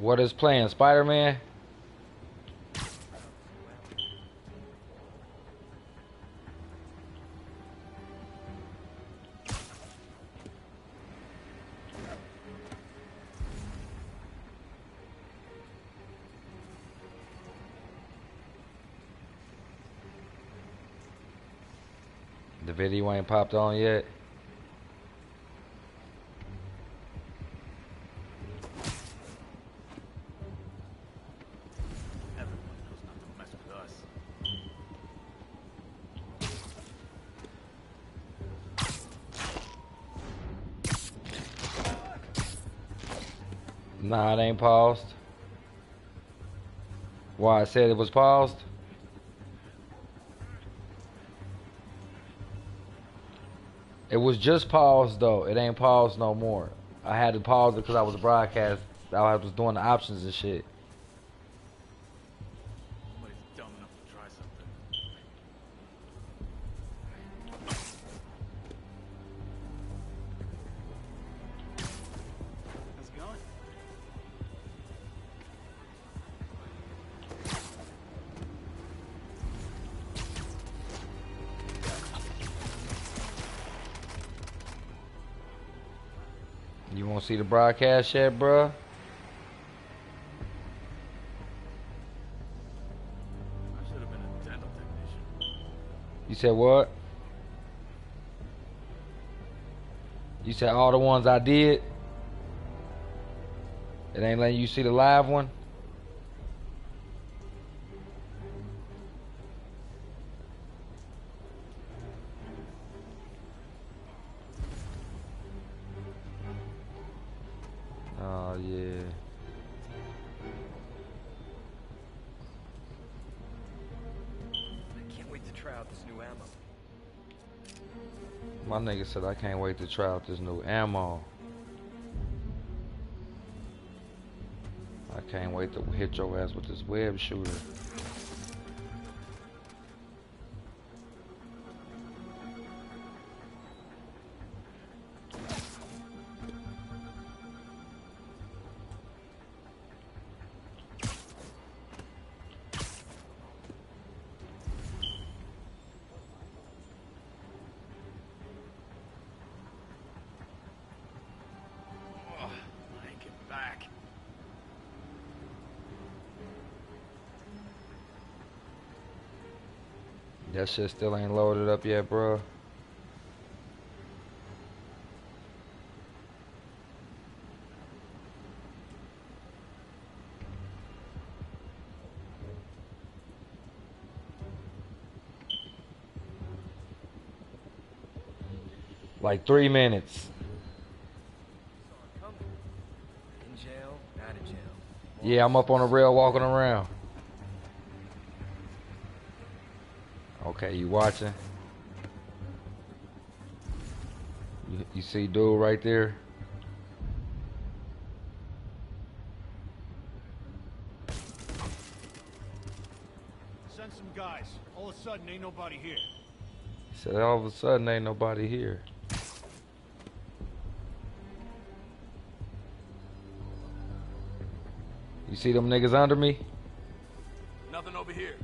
What is playing? Spider-Man? The video ain't popped on yet. Nah, it ain't paused. Why I said it was paused? It was just paused though. It ain't paused no more. I had to pause it because I was broadcast. I was doing the options and shit. Somebody's dumb enough to try something. How's it going? You want to see the broadcast yet, bruh? I should have been a dental technician. You said what? You said all the ones I did? It ain't letting you see the live one? Oh, yeah. I can't wait to try out this new ammo. My nigga said I can't wait to try out this new ammo. I can't wait to hit your ass with this web shooter. That shit still ain't loaded up yet, bro. Like 3 minutes. In jail, not in jail. Yeah, I'm up on the rail walking around. Okay, you watching? You see dude right there? Send some guys. All of a sudden, ain't nobody here. He said all of a sudden ain't nobody here. You see them niggas under me? Nothing over here.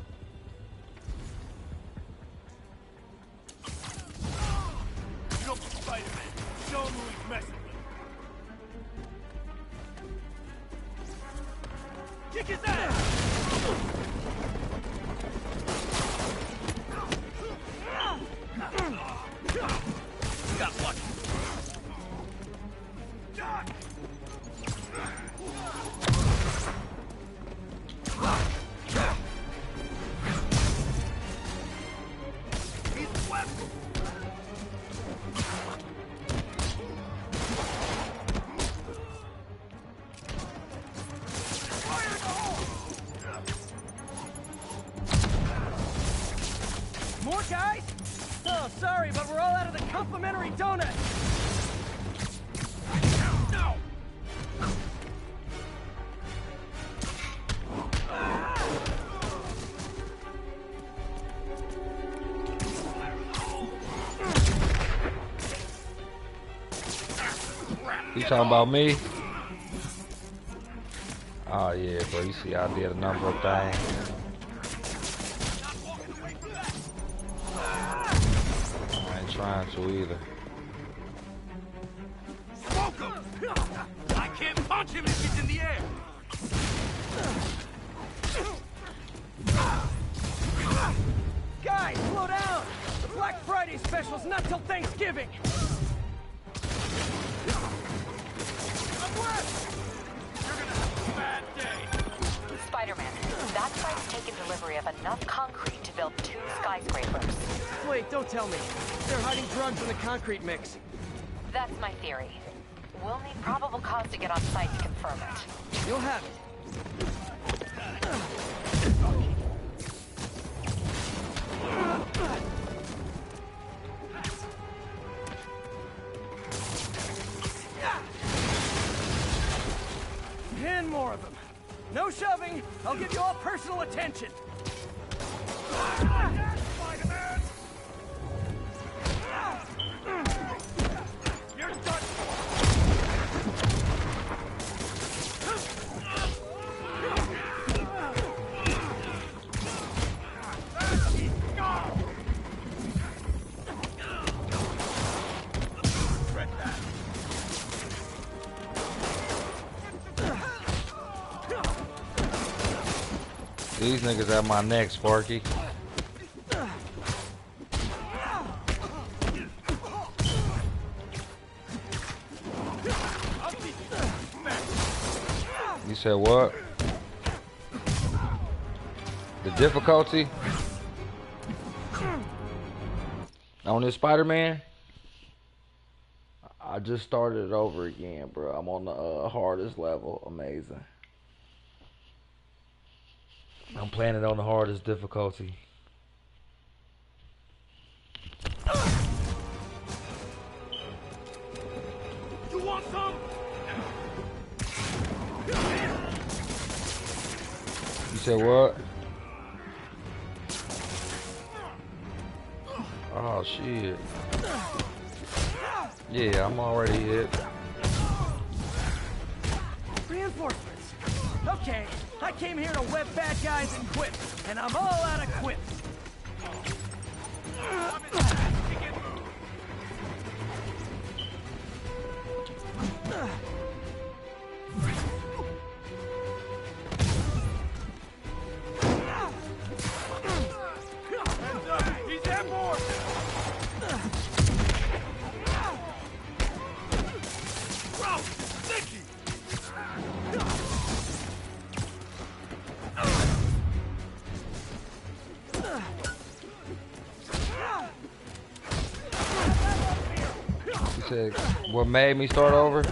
You don't fight him, man. Show him who he's messing with. Kick his ass! Got lucky. More guys? Oh, sorry, but we're all out of the complimentary donut. No! You talking about me? Oh yeah, bro. You see, I did a number of things. I ain't trying to either. Smoke him! I can't punch him if he's in the air! Guys, slow down! The Black Friday special's not till Thanksgiving! Spider-Man, that site's taken delivery of enough concrete to build 2 skyscrapers. Wait, don't tell me. They're hiding drugs in the concrete mix. That's my theory. We'll need probable cause to get on site to confirm it. You'll have it. And more of them. No shoving. I'll give you all personal attention. Spider-Man! You're done These niggas at my neck, Sparky. You said what? The difficulty on this Spider-Man? I just started it over again, bro. I'm on the hardest level. Amazing. I'm playing it on the hardest difficulty. You want some? You said what? Oh shit. Yeah, I'm already hit. Reinforcements. Okay, I came here to web bad guys and quit, and I'm all out of quips. He's airborne! Bro, sticky! You said what made me start over?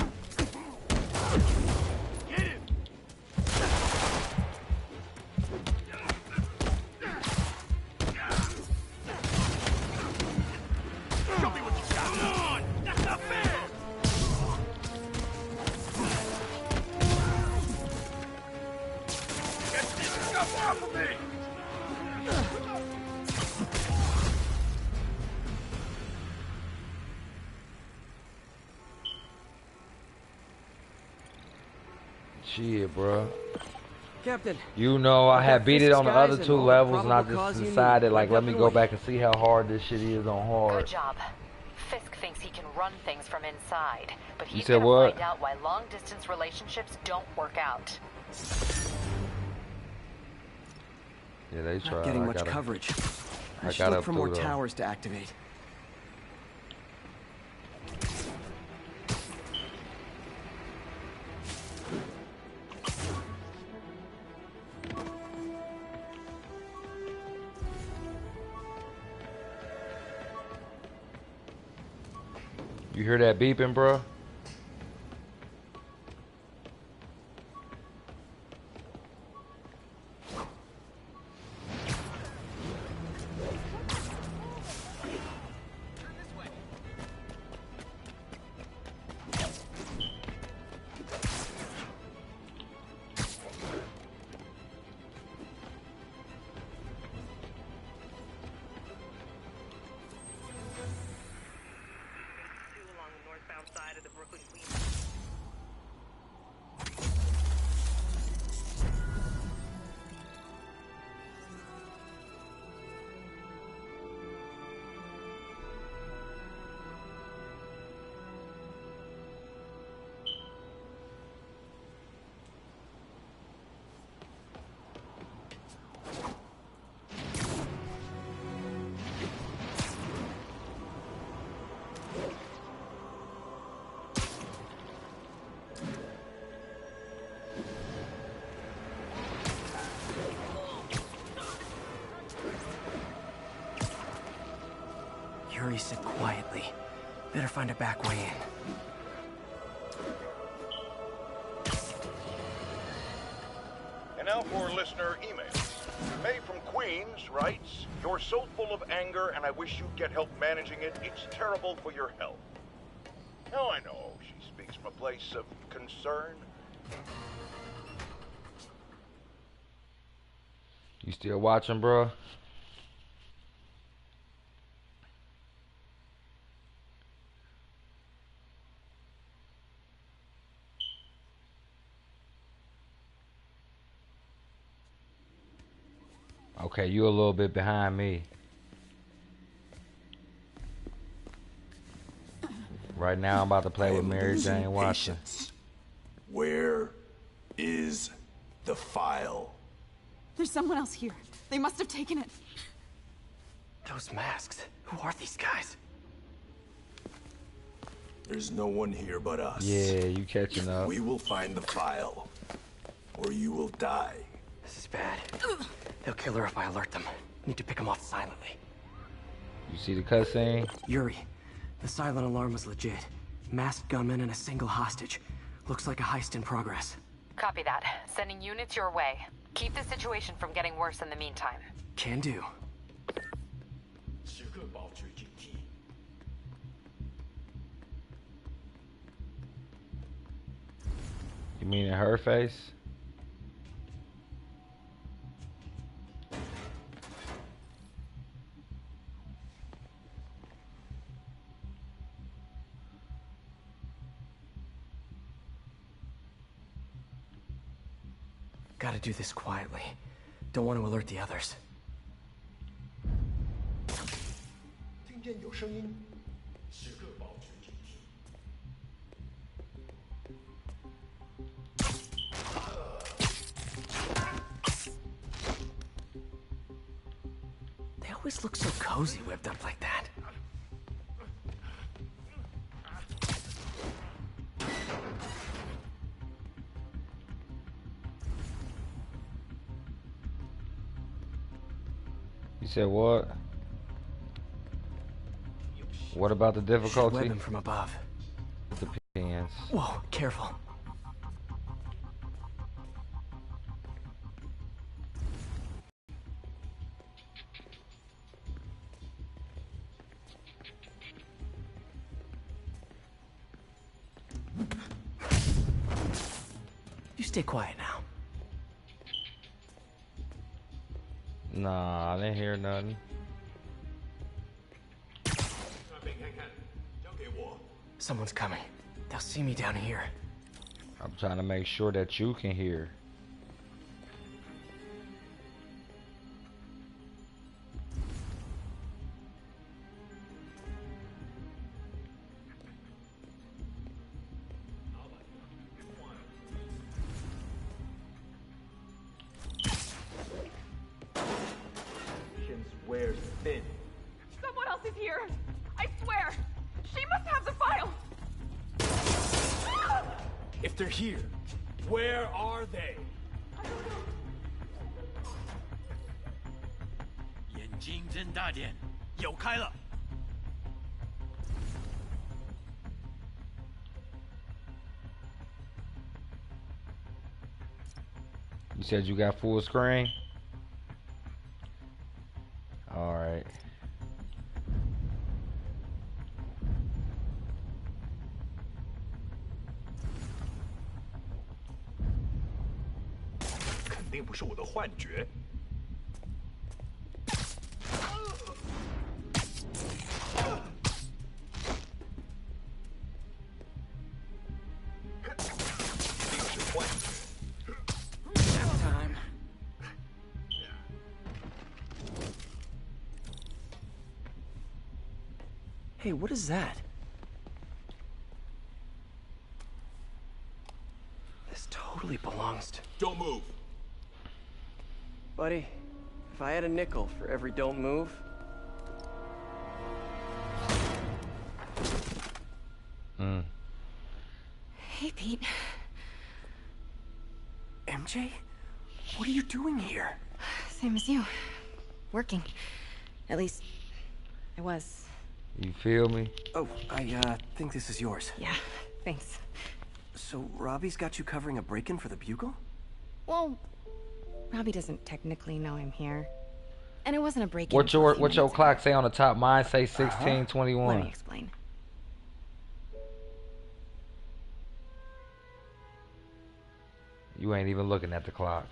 Shit, bro. Captain. You know, I had beat it on the other 2 levels, and I probable cause just you decided, need. like, let me go Definitely. back and see how hard this shit is on hard. Good job. Fisk thinks he can run things from inside, but he's said gonna what? find out why long-distance relationships don't work out. Yeah, they tried. Not getting I much gotta- coverage. I I should got look up for more through, though. towers to activate. You hear that beeping, bro? Yuri said quietly. Better find a back way in. And now for listener emails. May from Queens writes, "You're so full of anger and I wish you'd get help managing it. It's terrible for your health." Now I know she speaks from a place of concern. You still watching, bro? Okay, you a little bit behind me. Right now, I'm about to play with Mary Jane Watson. Where is the file? There's someone else here. They must have taken it. Those masks. Who are these guys? There's no one here but us. Yeah, you catching up. We will find the file, or you will die. This is bad. They'll kill her if I alert them. Need to pick them off silently. You see the cutscene? Yuri, the silent alarm was legit. Masked gunmen and a single hostage. Looks like a heist in progress. Copy that. Sending units your way. Keep the situation from getting worse in the meantime. Can do. You mean in her face? Gotta do this quietly. Don't want to alert the others. They always look so cozy whipped up like that. You said what? What about the difficulty? Web him from above. The pins. Whoa, careful. You stay quiet now. Nah, I didn't hear nothing. Someone's coming. They'll see me down here. I'm trying to make sure that you can hear. Wears thin. Someone else is here. I swear. She must have the file. If they're here, where are they? 眼睛睁大点，有开了。 You said you got full screen? Alright. Time. Hey, what is that? This totally belongs to... Don't move. Buddy, if I had a nickel for every don't move... Hey, Pete. MJ? What are you doing here? Same as you. Working. At least, I was. You feel me? Oh, I think this is yours. Yeah, thanks. So Robbie's got you covering a break-in for the Bugle? Well, Robbie doesn't technically know I'm here. And it wasn't a break-in. What's your clock say on the top? Mine say 16:21. Let me explain. You ain't even looking at the clock.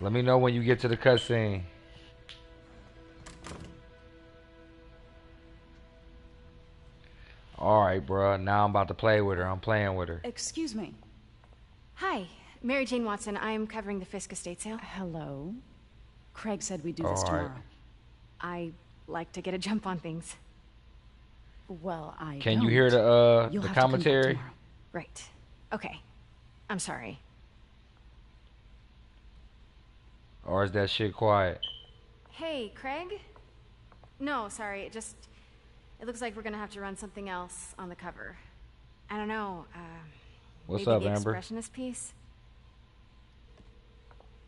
Let me know when you get to the cutscene. Alright, bruh. Now I'm about to play with her. I'm playing with her. Excuse me. Hi, Mary Jane Watson. I'm covering the Fisk estate sale. Hello. Craig said we'd do this All right. tomorrow. I like to get a jump on things. Well, I Can don't. you hear You'll the have to come back commentary? tomorrow. Right. Okay. I'm sorry. Or is that shit quiet? Hey, Craig? No, sorry. It looks like we're gonna have to run something else on the cover. I don't know. What's maybe up, the Amber? Expressionist piece?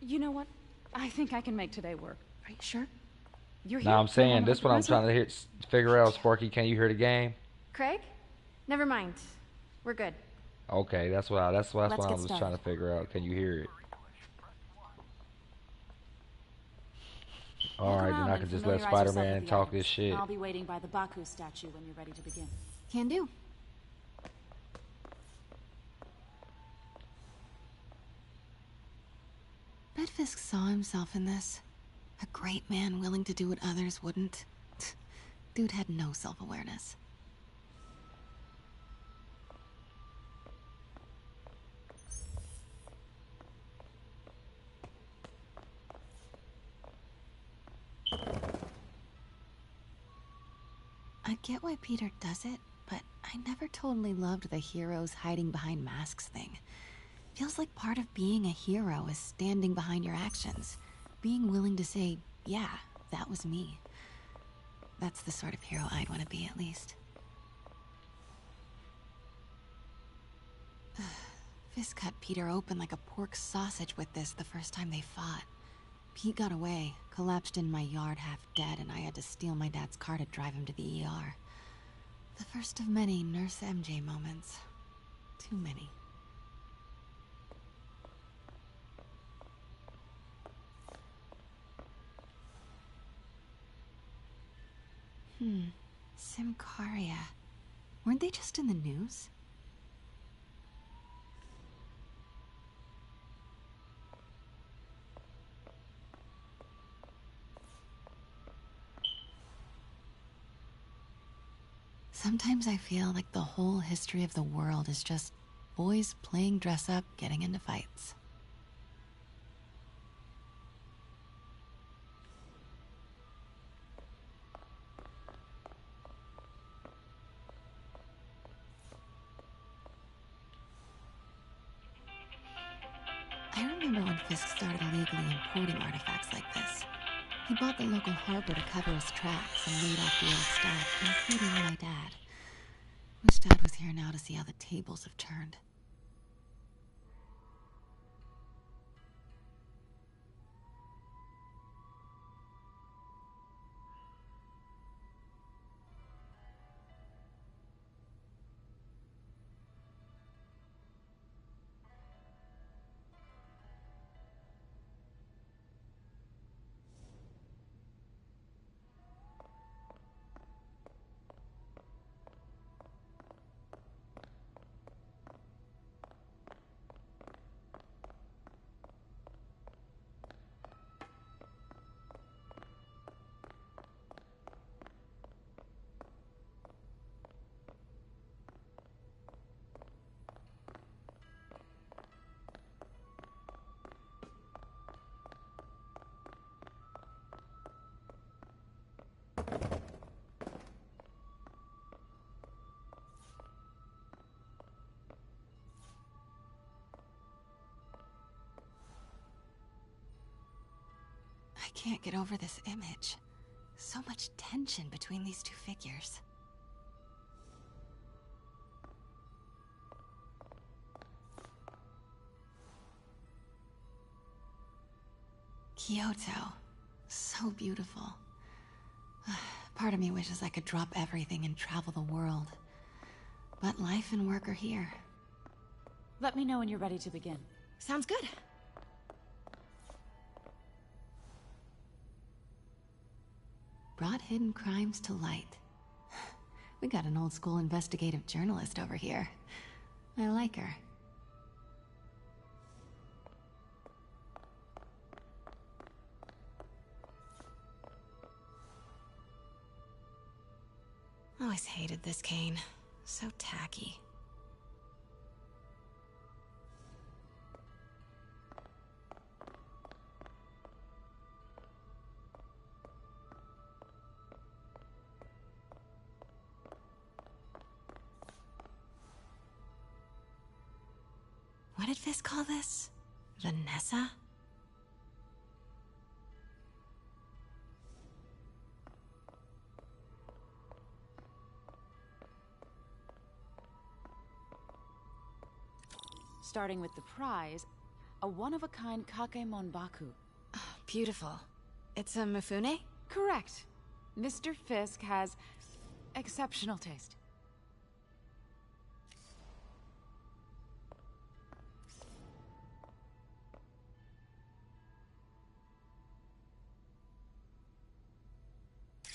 You know what? I think I can make today work. Are you sure? You're here. Now I'm saying No, this what I'm trying to figure out. Sparky, can you hear the game? Craig? Never mind. We're good. Okay, that's what I Let's was get trying to started. figure out. Can you hear it? All Walk right, around then I and can just let familiarize yourself Spider-Man with the talk items. this shit. I'll be waiting by the Baku statue when you're ready to begin. Can do. Bet Fisk saw himself in this. A great man willing to do what others wouldn't. Dude had no self-awareness. I get why Peter does it, but I never totally loved the heroes hiding behind masks thing. Feels like part of being a hero is standing behind your actions. Being willing to say, yeah, that was me. That's the sort of hero I'd want to be, at least. Fisk cut Peter open like a pork sausage with this the first time they fought. Pete got away, collapsed in my yard half dead, and I had to steal my dad's car to drive him to the ER. The first of many Nurse MJ moments. Too many. Simcaria. Weren't they just in the news? Sometimes I feel like the whole history of the world is just boys playing dress up, getting into fights. I remember when Fisk started illegally importing artifacts like this. He bought the local harbor to cover his tracks and laid off the old staff, including my dad. Wish Dad was here now to see how the tables have turned. I can't get over this image. So much tension between these two figures. Kyoto. So beautiful. Part of me wishes I could drop everything and travel the world. But life and work are here. Let me know when you're ready to begin. Sounds good. Brought hidden crimes to light. We got an old school investigative journalist over here. I like her. Always hated this cane. So tacky. What did Fisk call this? Vanessa? Starting with the prize, a one-of-a-kind Kakemon Baku. Oh, beautiful. It's a Mifune? Correct. Mr. Fisk has exceptional taste.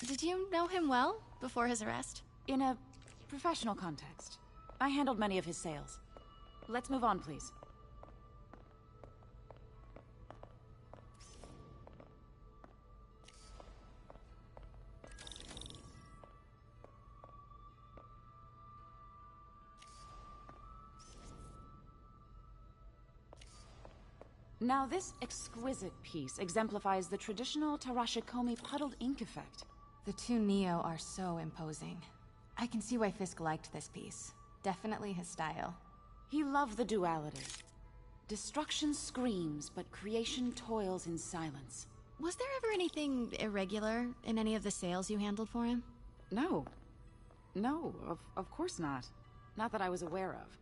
Did you know him well before his arrest? In a professional context. I handled many of his sales. Let's move on, please. Now, this exquisite piece exemplifies the traditional Tarashikomi puddled ink effect. The two Neo are so imposing. I can see why Fisk liked this piece. Definitely his style. He loved the duality. Destruction screams, but creation toils in silence. Was there ever anything irregular in any of the sales you handled for him? No. No, of course not. Not that I was aware of.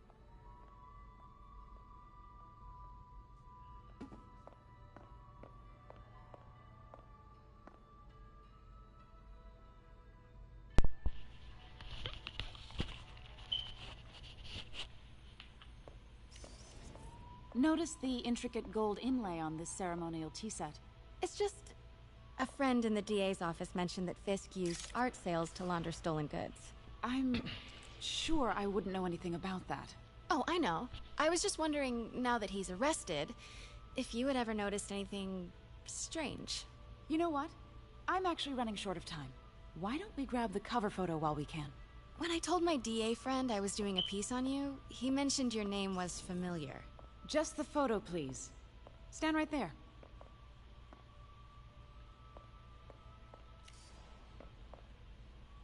Notice the intricate gold inlay on this ceremonial tea set. It's just... a friend in the DA's office mentioned that Fisk used art sales to launder stolen goods. I'm sure I wouldn't know anything about that. Oh, I know. I was just wondering, now that he's arrested, if you had ever noticed anything strange. You know what? I'm actually running short of time. Why don't we grab the cover photo while we can? When I told my DA friend I was doing a piece on you, he mentioned your name was familiar. Just the photo, please. Stand right there.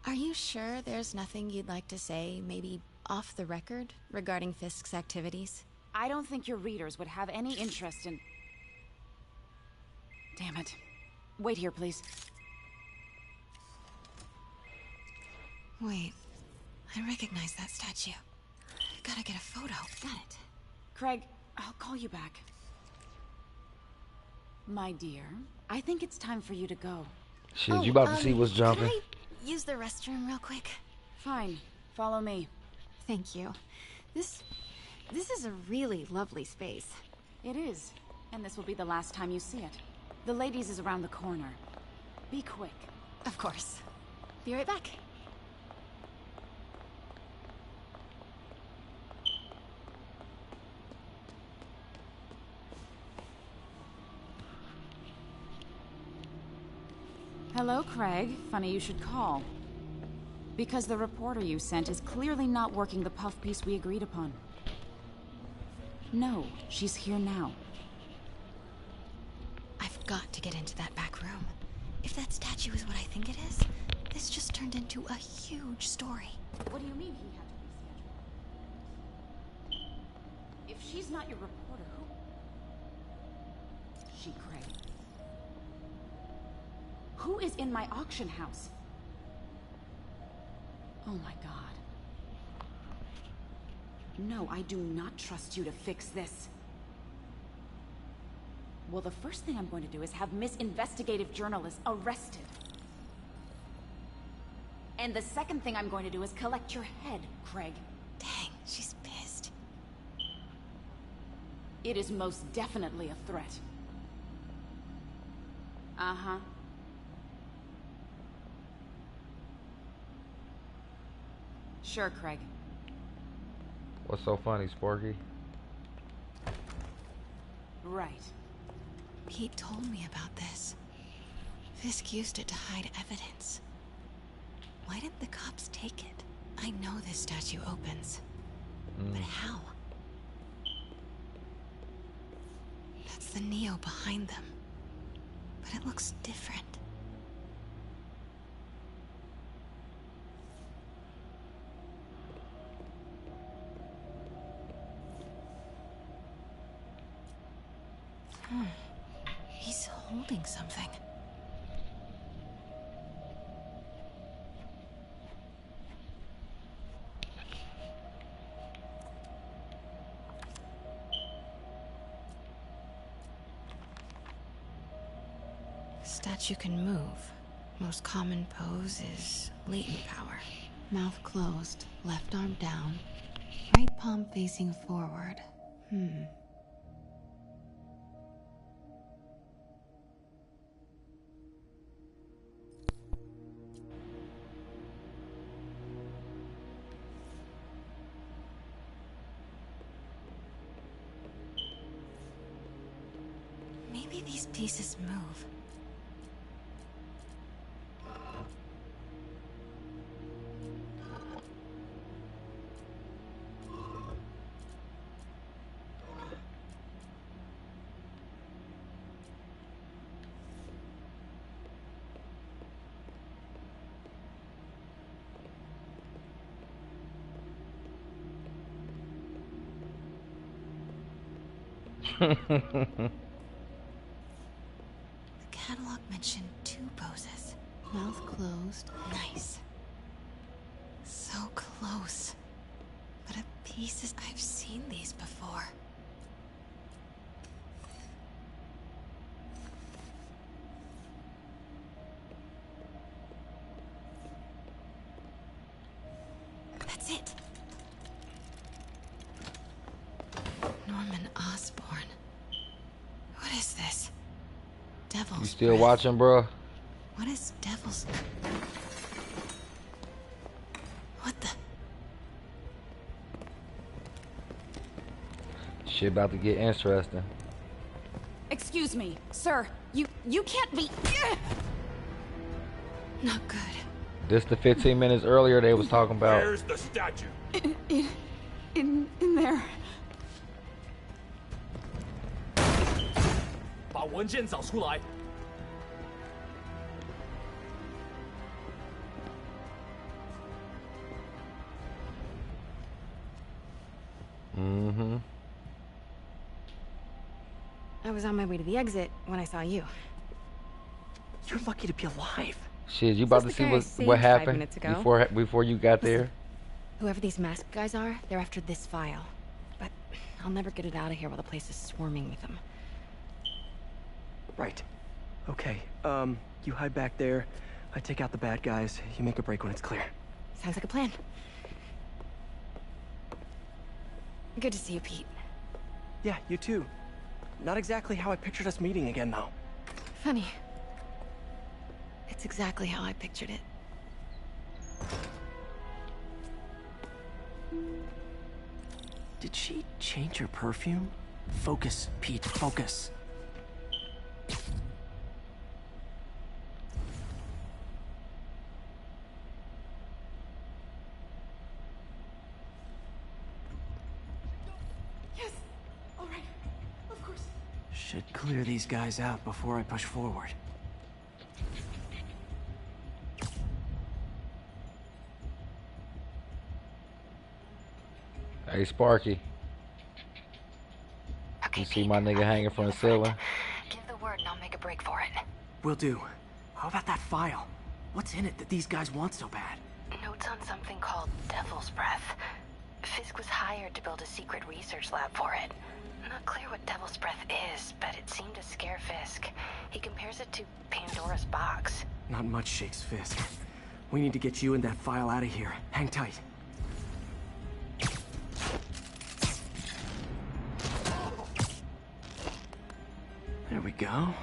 Are you sure there's nothing you'd like to say, maybe off the record, regarding Fisk's activities? I don't think your readers would have any interest in... Damn it. Wait here, please. Wait. I recognize that statue. Gotta get a photo. Got it. Craig, I'll call you back. My dear, I think it's time for you to go. Shit, you about to see what's jumping. Can I use the restroom real quick? Fine. Follow me. Thank you. This is a really lovely space. It is. And this will be the last time you see it. The ladies is around the corner. Be quick. Of course. Be right back. Hello, Craig. Funny you should call. Because the reporter you sent is clearly not working the puff piece we agreed upon. No, she's here now. I've got to get into that back room. If that statue is what I think it is, this just turned into a huge story. What do you mean he had to reschedule? If she's not your reporter, who... She, Craig. Who is in my auction house? Oh my god. No, I do not trust you to fix this. Well, the first thing I'm going to do is have Miss Investigative Journalist arrested. And the second thing I'm going to do is collect your head, Craig. Dang, she's pissed. It is most definitely a threat. Uh-huh. Sure, Craig. What's so funny, Sparky? Right. Pete told me about this. Fisk used it to hide evidence. Why didn't the cops take it? I know this statue opens. But how? That's the Neo behind them. But it looks different. He's holding something. Statue can move. Most common pose is latent power. Mouth closed, left arm down, right palm facing forward. Maybe these pieces move. The catalog mentioned 2 poses. Mouth closed. Nice. So close. But a pieces I've seen these before. That's it. Norman Osborn. What is this? Devil's You still breath. watching, bro? What is devil's... What the... Shit about to get interesting. Excuse me, sir. You can't be... Not good. This the 15 minutes earlier they was talking about. Where's the statue? In there. 把文件找出来。 I was on my way to the exit when I saw you. You're lucky to be alive. Shit, you about to This see the guy I saved what 5 happened minutes ago. before you got there? Whoever these masked guys are, they're after this file. But I'll never get it out of here while the place is swarming with them. Right. Okay, you hide back there. I take out the bad guys. You make a break when it's clear. Sounds like a plan. Good to see you, Pete. Yeah, you too. Not exactly how I pictured us meeting again, though. Funny. It's exactly how I pictured it. Did she change her perfume? Focus, Pete, focus. Yes. All right. Of course. Should clear these guys out before I push forward. Hey, Sparky. Okay, You see Pete, my nigga hanging from the ceiling? Give the word and I'll make a break for it. Will do. How about that file? What's in it that these guys want so bad? Notes on something called Devil's Breath. Fisk was hired to build a secret research lab for it. Not clear what Devil's Breath is, but it seemed to scare Fisk. He compares it to Pandora's box. Not much shakes Fisk. We need to get you and that file out of here. Hang tight. There we go.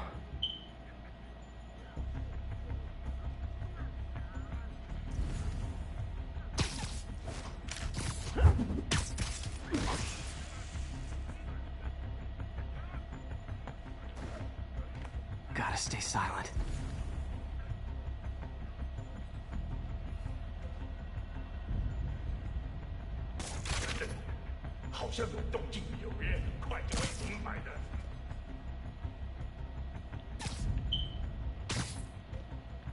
Gotta stay silent.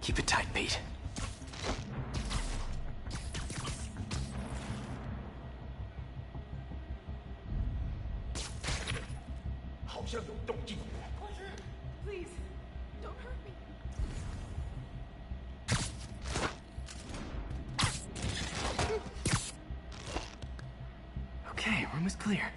Keep it tight, Pete. Please, don't hurt me. Okay, room is clear.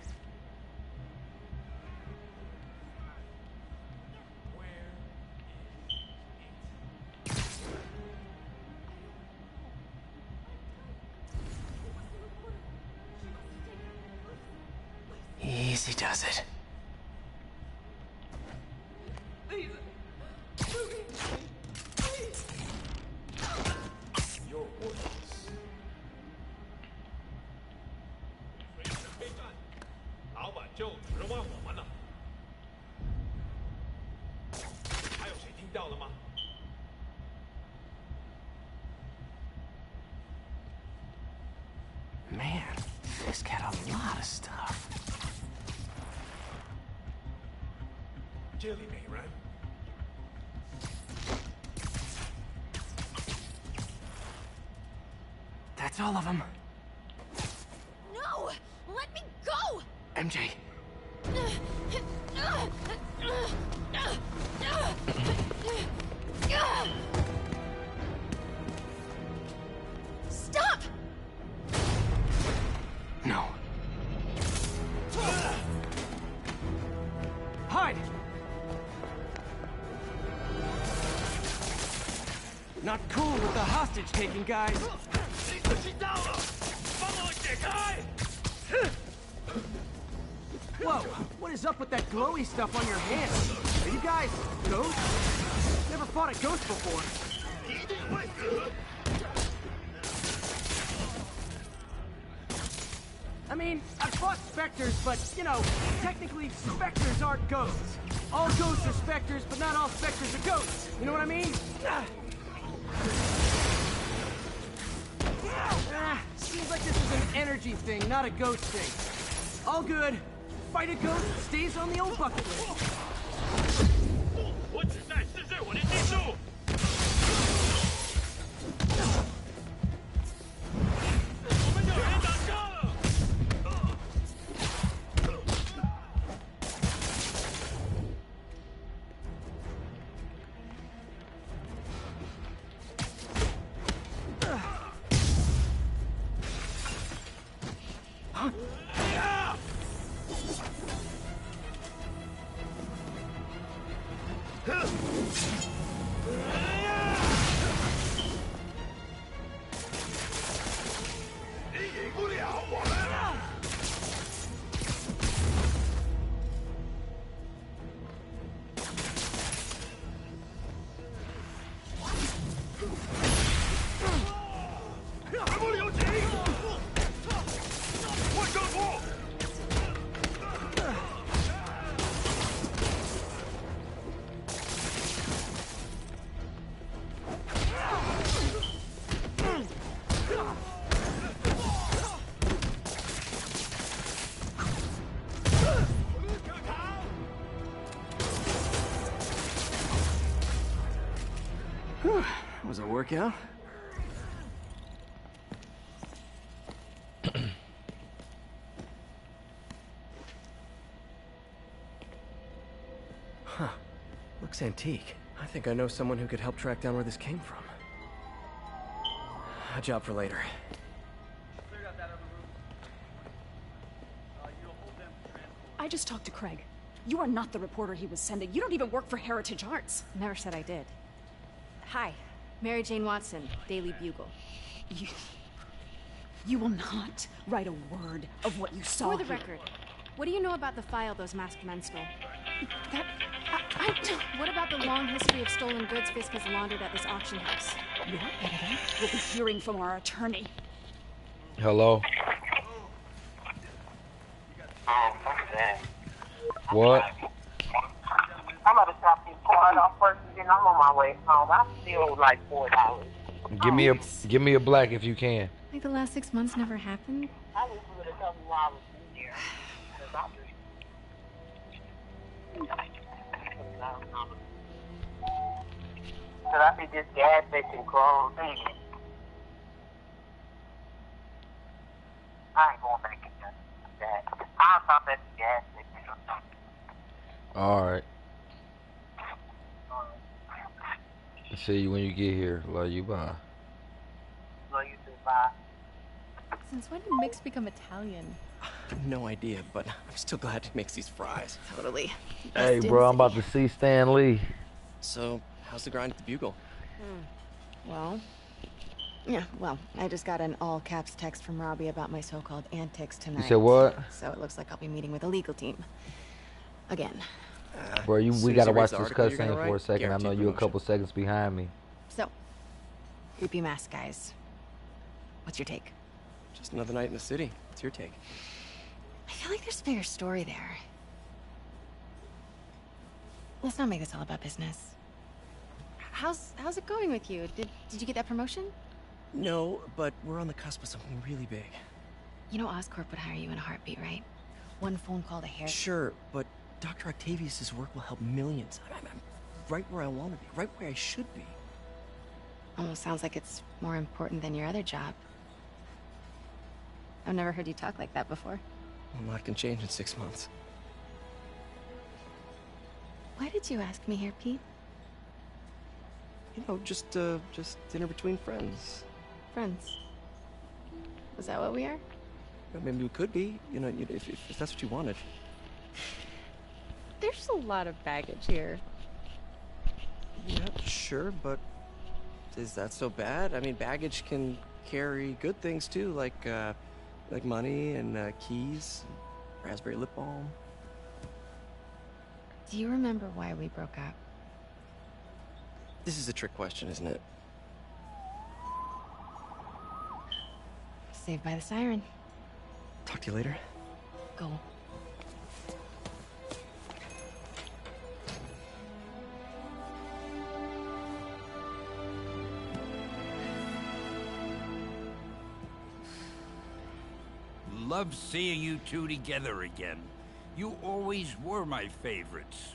Easy does it. Please. Please. Your orders. 随时备战，老板就指望我们了。还有谁听到了吗？ Man, Fisk had a lot of stuff. 这里没人。 That's all of them. No! Let me go! MJ. Stop! No. Hide! Not cool with the hostage taking, guys. 你可听到了？帮我解开！ Whoa, what is up with that glowy stuff on your hands? Are you guys ghosts? Never fought a ghost before. 一定会死！ I mean, I've fought specters, but, you know, technically specters aren't ghosts. All ghosts are specters, but not all specters are ghosts. You know what I mean? Seems like this is an energy thing, not a ghost thing. All good. Fight a ghost stays on the old bucket list. 我只在试试我的技术。我们有人打架了！ 你赢不了我们！ 全部留情！换正步！ Was a workout? Huh. Looks antique. I think I know someone who could help track down where this came from. A job for later. I just talked to Craig. You are not the reporter he was sending. You don't even work for Heritage Arts. Never said I did. Hi. Mary Jane Watson, Daily Bugle. You will not write a word of what you saw For the here. record, what do you know about the file those masked men stole? I don't... What about the long history of stolen goods Fisk has laundered at this auction house? Your editor will be hearing from our attorney. Hello? What? I'm about to drop this card off first, and then I'm on my way home. I still like $4. Give me a black if you can. Like the last 6 months never happened? I wish you would have told me why I was in there. Cause I think this gas station closed. I ain't going back in there. I'll stop at the gas station. Alright. See you when you get here. Love you, bye. Love you too, bye. Since when did Mix become Italian? No idea, but I'm still glad he makes these fries. Totally. Hey, bro, I'm about to see Stan Lee. So, how's the grind at the Bugle? Well, I just got an all-caps text from Robbie about my so-called antics tonight. You said what? So it looks like I'll be meeting with a legal team. Again. Bro, we gotta watch this cutscene for a second. I know you a couple seconds behind me. So, creepy mask guys. What's your take? Just another night in the city. What's your take? I feel like there's a bigger story there. Let's not make this all about business. How's it going with you? Did you get that promotion? No, but we're on the cusp of something really big. You know Oscorp would hire you in a heartbeat, right? One phone call to hair. Sure, but Dr. Octavius' work will help millions. I'm right where I want to be, right where I should be. Almost sounds like it's more important than your other job. I've never heard you talk like that before. A lot can change in 6 months. Why did you ask me here, Pete? You know, just dinner between friends. Friends? Is that what we are? Maybe we could be, you know, if that's what you wanted. There's a lot of baggage here. Yeah, sure, but is that so bad? I mean, baggage can carry good things too, like money and keys, raspberry lip balm. Do you remember why we broke up? This is a trick question, isn't it? Saved by the siren. Talk to you later. Go. Love seeing you two together again. You always were my favorites.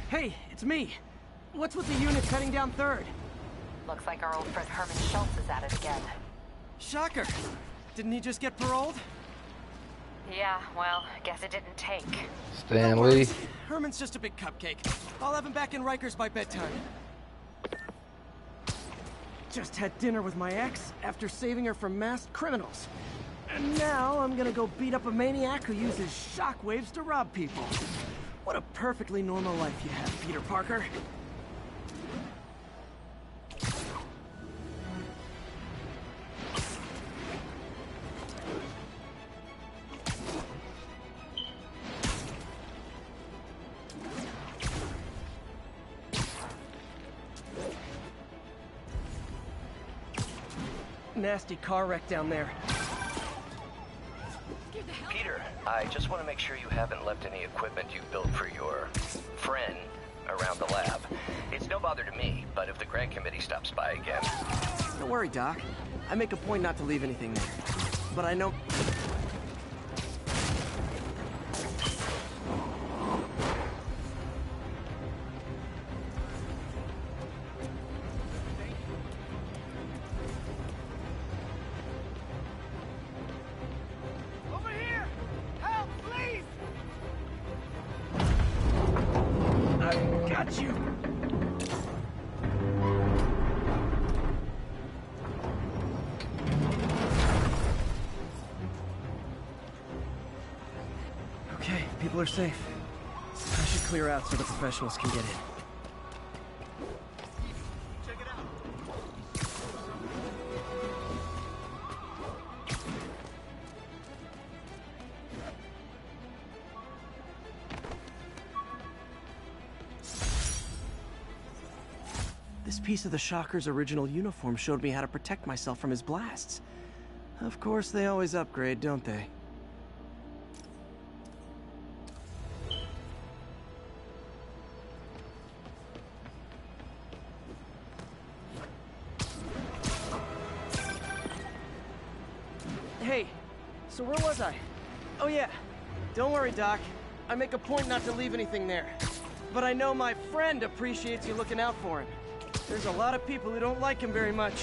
Hey, it's me. What's with the units heading down 3rd? Looks like our old friend Herman Schultz is at it again. Shocker. Didn't he just get paroled? Yeah, well, guess it didn't take. Stan Lee. Herman's just a big cupcake. I'll have him back in Rikers by bedtime. Just had dinner with my ex after saving her from masked criminals. And now I'm gonna go beat up a maniac who uses shockwaves to rob people. What a perfectly normal life you have, Peter Parker. Nasty car wreck down there. Peter, I just want to make sure you haven't left any equipment you built for your friend around the lab. It's no bother to me, but if the grant committee stops by again... Don't worry, Doc. I make a point not to leave anything there. But I know... People are safe. I should clear out so the professionals can get in. Check it out. This piece of the Shocker's original uniform showed me how to protect myself from his blasts. Of course, they always upgrade, don't they? Hey, so where was I? Oh yeah, don't worry, Doc. I make a point not to leave anything there. But I know my friend appreciates you looking out for him. There's a lot of people who don't like him very much.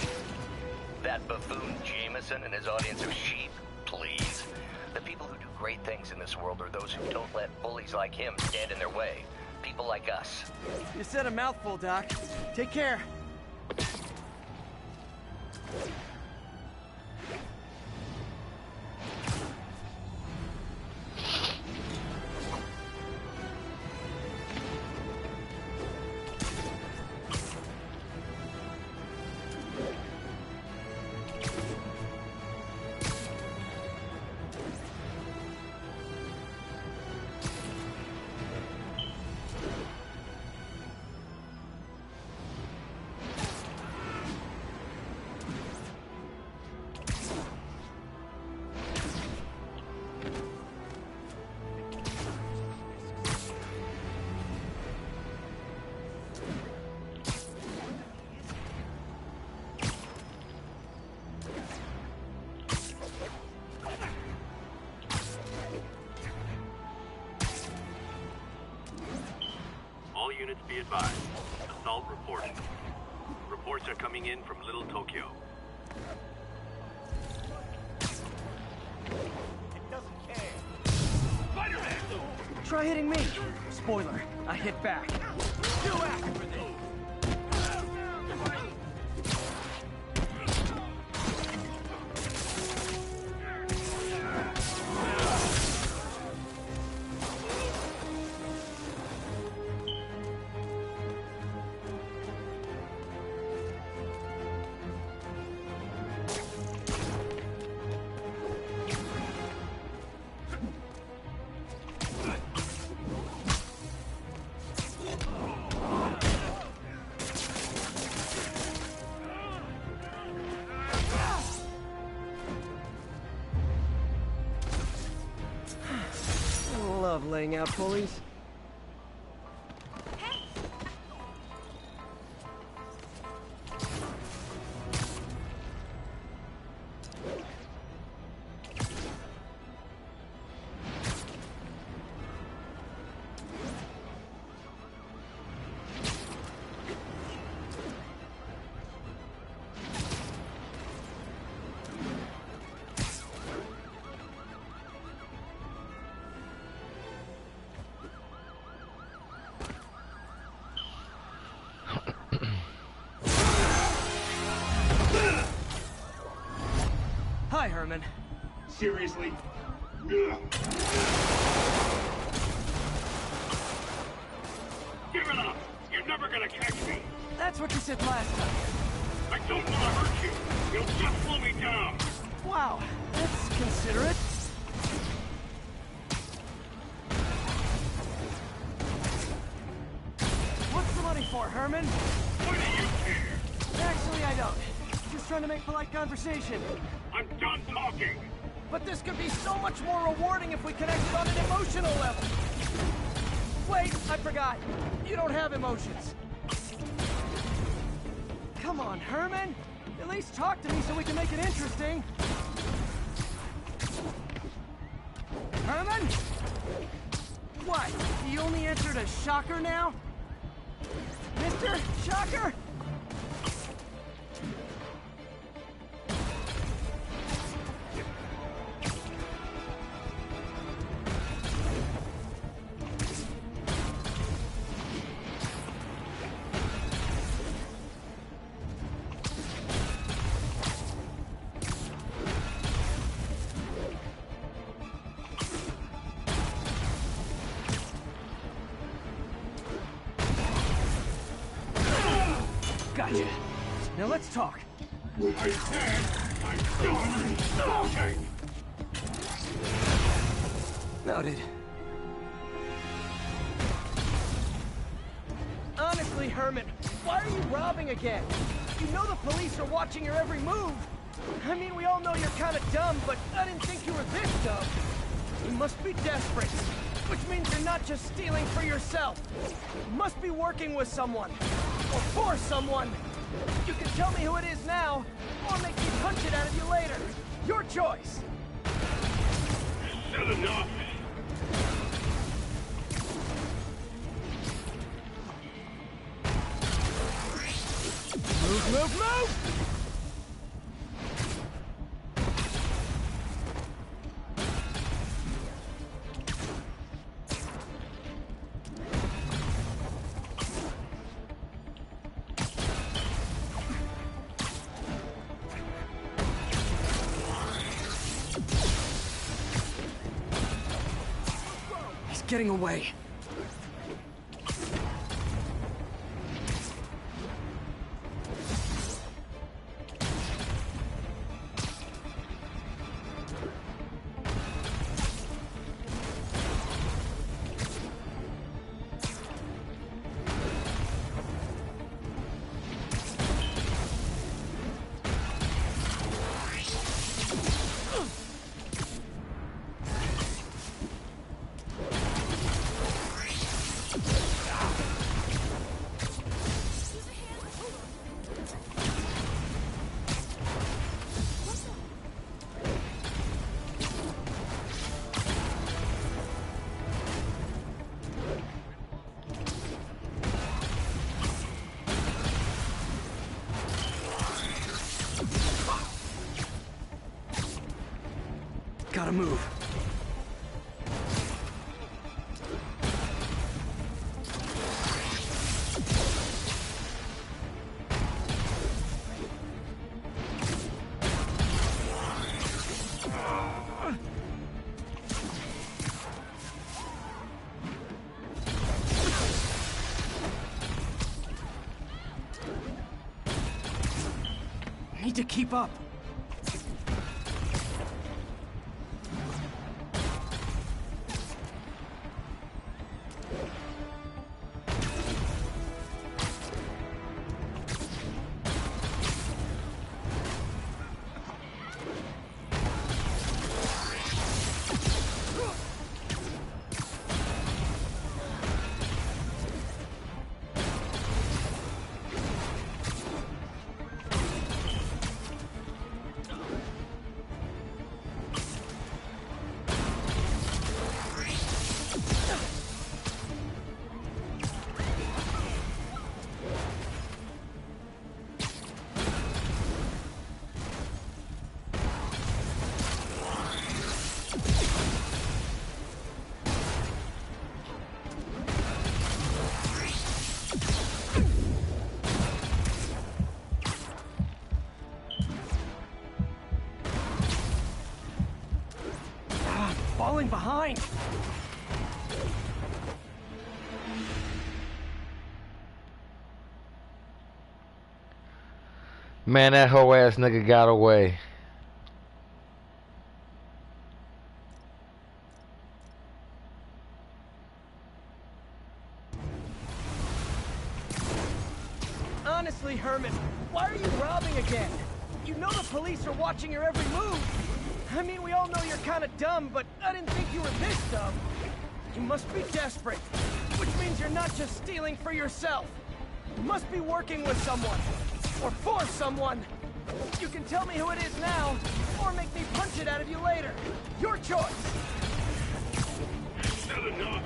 That buffoon Jameson and his audience of sheep? Please. The people who do great things in this world are those who don't let bullies like him stand in their way. People like us. You said a mouthful, Doc. Take care. Units be advised. Assault reported. Reports are coming in from Little Tokyo. It doesn't care. Spider-Man! Try hitting me. Spoiler, I hit back. You act for this. Love laying out pulleys. Hi, Herman. Seriously? Give it up! You're never gonna catch me! That's what you said last time. I don't want to hurt you! You'll just slow me down! Wow, that's considerate. What's the money for, Herman? What do you care? Actually, I don't. Just trying to make polite conversation. I'm done talking! But this could be so much more rewarding if we connected on an emotional level. Wait, I forgot. You don't have emotions. Come on, Herman. At least talk to me so we can make it interesting. Herman? What? You only answered a Shocker now? Mr. Shocker? Gotcha. Now let's talk. I said I'm done talking. Noted. Honestly, Herman, why are you robbing again? You know the police are watching your every move. I mean, we all know you're kind of dumb, but I didn't think you were this dumb. You must be desperate, which means you're not just stealing for yourself. You must be working with someone, or for someone. You can tell me who it is now, or make me punch it out of you later. Your choice. Said enough. Move, move, move! He's getting away. Gotta move. Need to keep up. Falling behind. Man, that hoe ass nigga got away. Honestly, Herman, why are you robbing again? You know the police are watching your every move. I mean, we all know you're kind of dumb, but I didn't think you were this dumb. You must be desperate, which means you're not just stealing for yourself. You must be working with someone, or for someone. You can tell me who it is now, or make me punch it out of you later. Your choice. Said enough.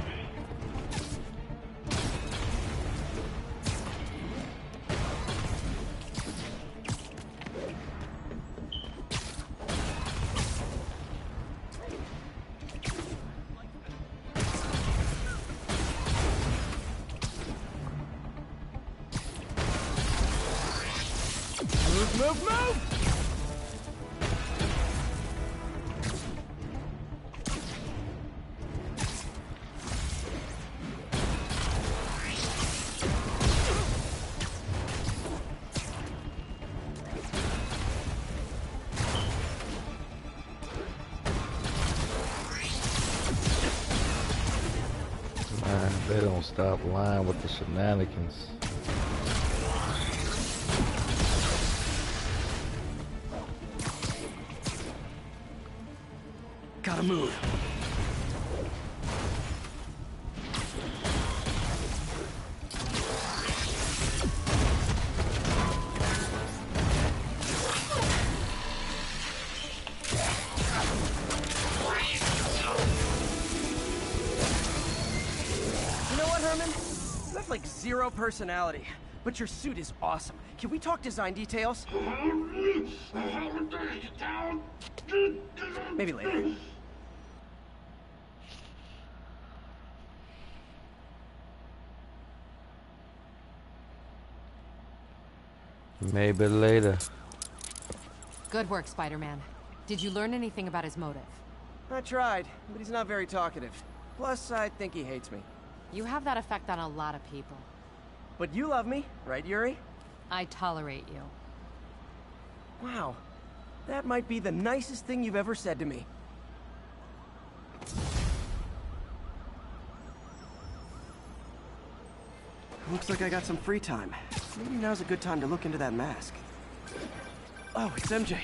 Move, move, move! They don't stop lying with the shenanigans. Gotta move. Like zero personality, but your suit is awesome. Can we talk design details? Maybe later. Maybe later. Good work, Spider-Man. Did you learn anything about his motive? I tried, but he's not very talkative. Plus, I think he hates me. You have that effect on a lot of people. But you love me, right, Yuri? I tolerate you. Wow. That might be the nicest thing you've ever said to me. Looks like I got some free time. Maybe now's a good time to look into that mask. Oh, it's MJ.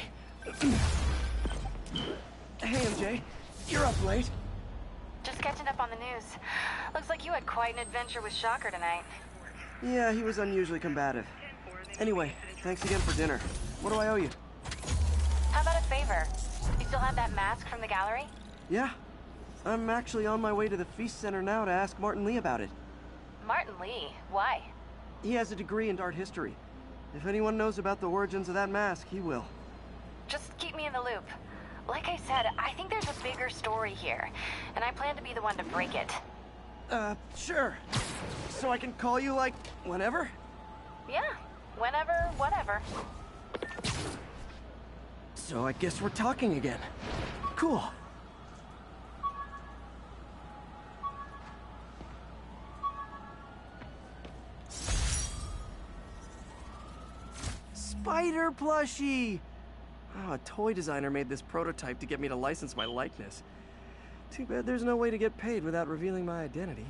Hey, MJ. You're up late. Just catching up on the news. Looks like you had quite an adventure with Shocker tonight. Yeah, he was unusually combative. Anyway, thanks again for dinner. What do I owe you? How about a favor? You still have that mask from the gallery? Yeah. I'm actually on my way to the Feast Center now to ask Martin Lee about it. Martin Lee? Why? He has a degree in art history. If anyone knows about the origins of that mask, he will. Just keep me in the loop. Like I said, I think there's a bigger story here, and I plan to be the one to break it. Sure. So I can call you, like, whenever? Yeah, whenever, whatever. So I guess we're talking again. Cool. Spider plushie! Oh, a toy designer made this prototype to get me to license my likeness. Too bad there's no way to get paid without revealing my identity.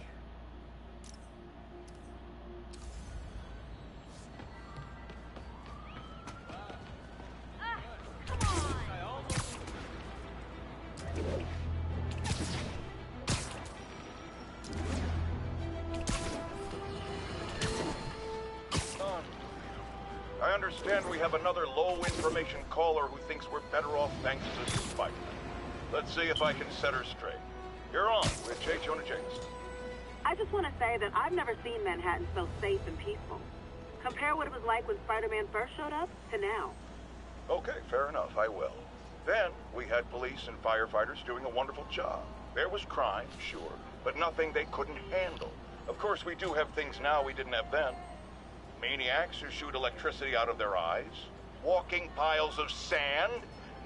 I understand we have another low-information caller who thinks we're better off thanks to Spider-Man. Let's see if I can set her straight. You're on with J. Jonah Jameson. I just want to say that I've never seen Manhattan so safe and peaceful. Compare what it was like when Spider-Man first showed up to now. Okay, fair enough, I will. Then, we had police and firefighters doing a wonderful job. There was crime, sure, but nothing they couldn't handle. Of course, we do have things now we didn't have then. Maniacs who shoot electricity out of their eyes, walking piles of sand,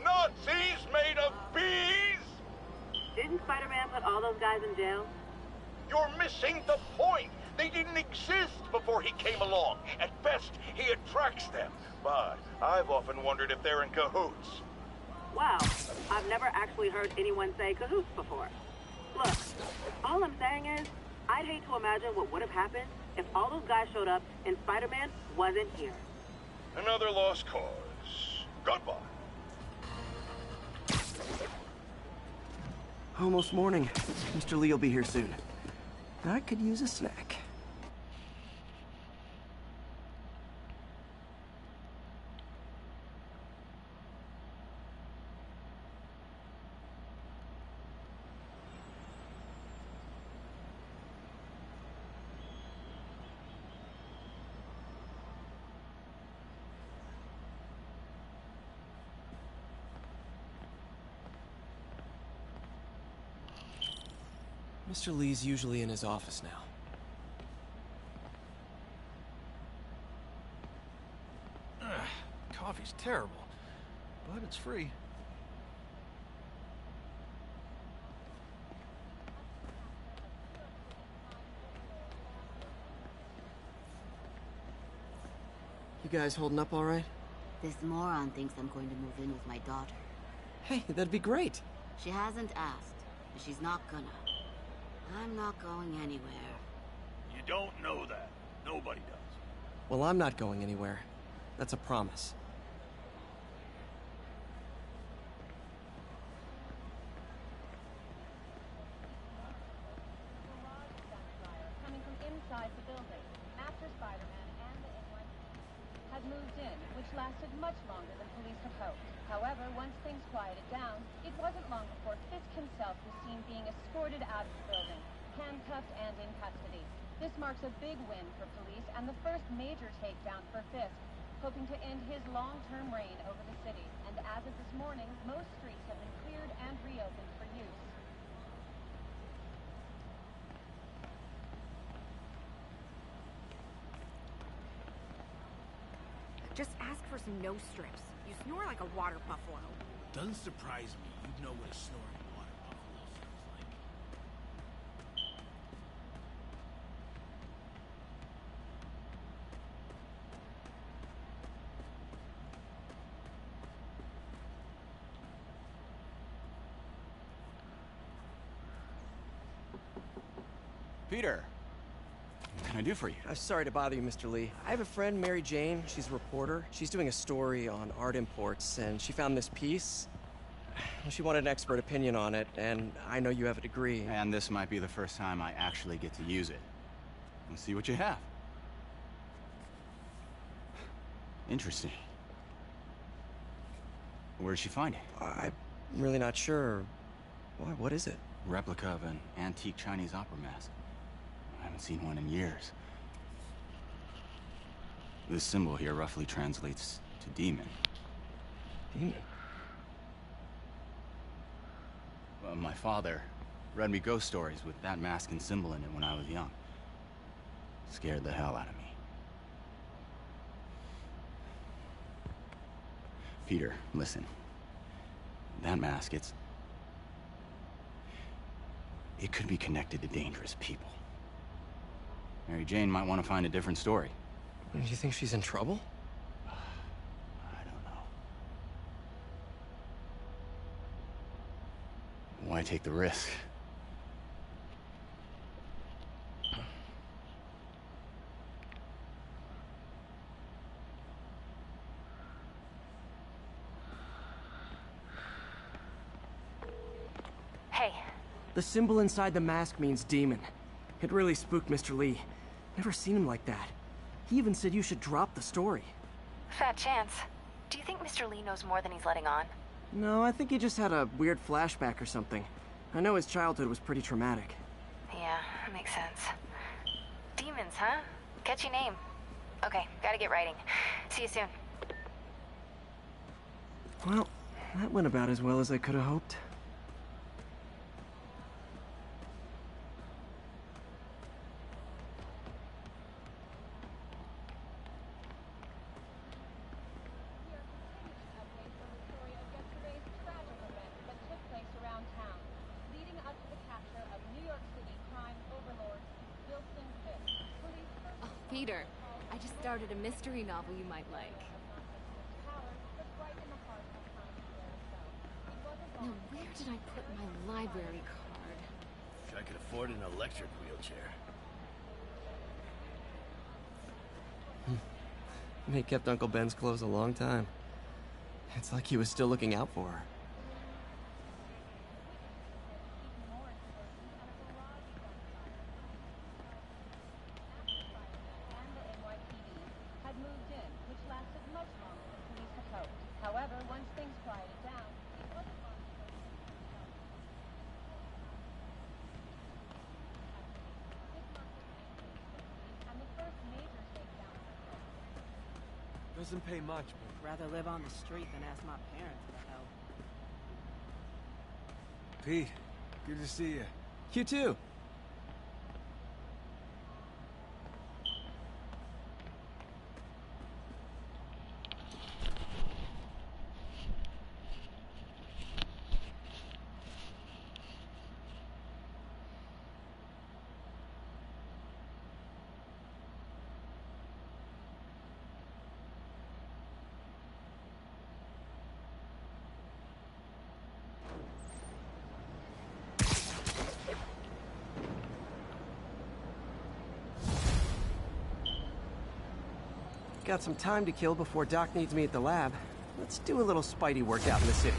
Nazis made of bees! Didn't Spider-Man put all those guys in jail? You're missing the point! They didn't exist before he came along. At best, he attracts them. But I've often wondered if they're in cahoots. Wow, I've never actually heard anyone say cahoots before. Look, all I'm saying is, I'd hate to imagine what would have happened if all those guys showed up and Spider-Man wasn't here. Another lost cause. Goodbye. Almost morning. Mr. Lee will be here soon. I could use a snack. Mr. Lee's usually in his office now. Coffee's terrible, but it's free. You guys holding up all right? This moron thinks I'm going to move in with my daughter. Hey, that'd be great. She hasn't asked, and she's not gonna. I'm not going anywhere. don't know that. Nobody does. Well, I'm not going anywhere. That's a promise. Coming from inside the building, after Spider-Man and the NYPD had moved in, which lasted much longer than police had hoped. However, once things quieted down, it wasn't long before Fisk himself was seen being escorted out of the building, handcuffed and in custody. This marks a big win for police and the first major takedown for Fisk, hoping to end his long-term reign over the city. And as of this morning, most streets have been cleared and reopened for use. Just ask for some nose strips. You snore like a water buffalo. Doesn't surprise me. You'd know what a snoring water buffalo sounds like. Peter, what can I do for you? I'm sorry to bother you, Mr. Lee. I have a friend, Mary Jane. She's a reporter. She's doing a story on art imports, and she found this piece. Well, she wanted an expert opinion on it, and I know you have a degree. And this might be the first time I actually get to use it. Let's see what you have. Interesting. Where did she find it? I'm really not sure. Why? What is it? Replica of an antique Chinese opera mask. I haven't seen one in years. This symbol here roughly translates to demon. Demon? Well, my father read me ghost stories with that mask and symbol in it when I was young. Scared the hell out of me. Peter, listen. That mask, it could be connected to dangerous people. Mary Jane might want to find a different story. Do you think she's in trouble? I don't know. Why take the risk? Hey. The symbol inside the mask means demon. It really spooked Mr. Lee. Never seen him like that. He even said you should drop the story. Fat chance. Do you think Mr. Lee knows more than he's letting on? No, I think he just had a weird flashback or something. I know his childhood was pretty traumatic. Yeah, makes sense. Demons, huh? Catchy name. Okay, gotta get writing. See you soon. Well, that went about as well as I could have hoped. Peter, I just started a mystery novel you might like. Now, where did I put my library card? Wish I could afford an electric wheelchair. He kept Uncle Ben's clothes a long time. It's like he was still looking out for her. Doesn't pay much, but Rather live on the street than ask my parents for help. Pete, good to see you. You too. got some time to kill before Doc needs me at the lab. Let's do a little Spidey workout in the city.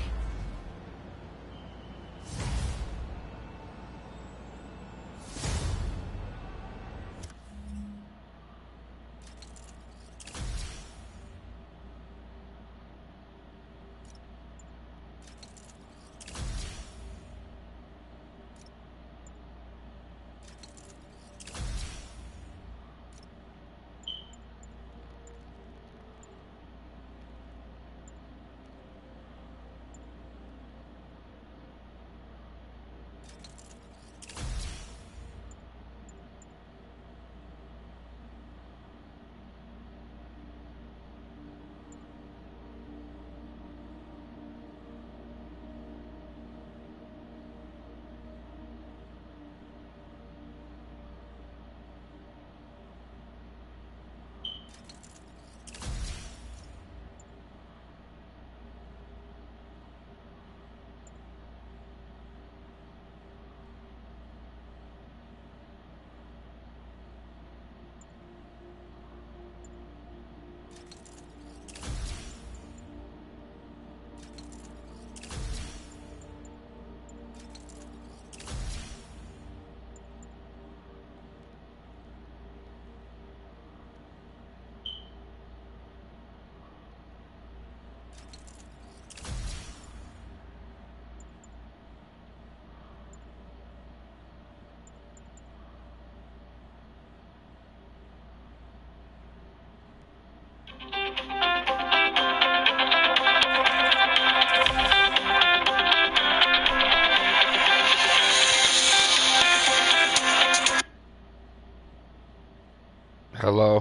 Hello.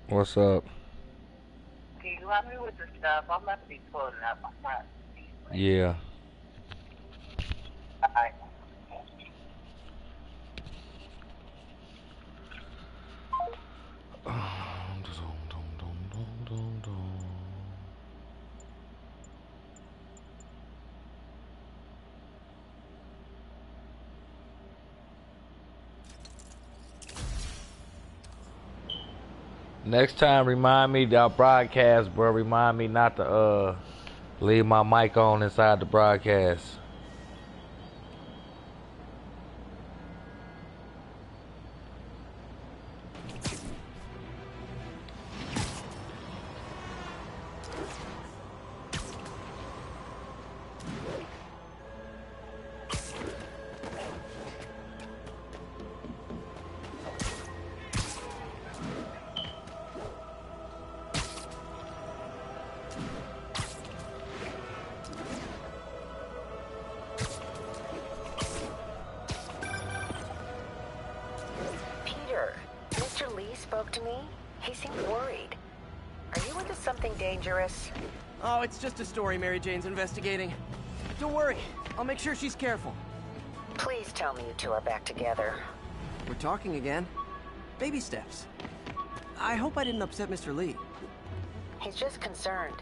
What's up? Can you help me with the stuff? I'm about to be pulling up. I'm not. Yeah. Alright. Next time, remind me that broadcast, bro. Remind me not to leave my mic on inside the broadcast. Oh, it's just a story Mary Jane's investigating. Don't worry, I'll make sure she's careful. Please tell me you two are back together. We're talking again. Baby steps. I hope I didn't upset Mr. Lee. He's just concerned.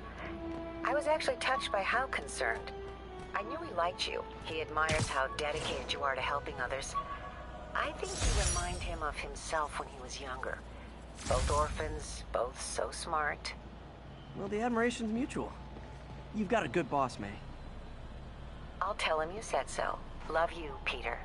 I was actually touched by how concerned. I knew he liked you. He admires how dedicated you are to helping others. I think you remind him of himself when he was younger. Both orphans, both so smart. Well, the admiration's mutual. You've got a good boss, May. I'll tell him you said so. Love you, Peter.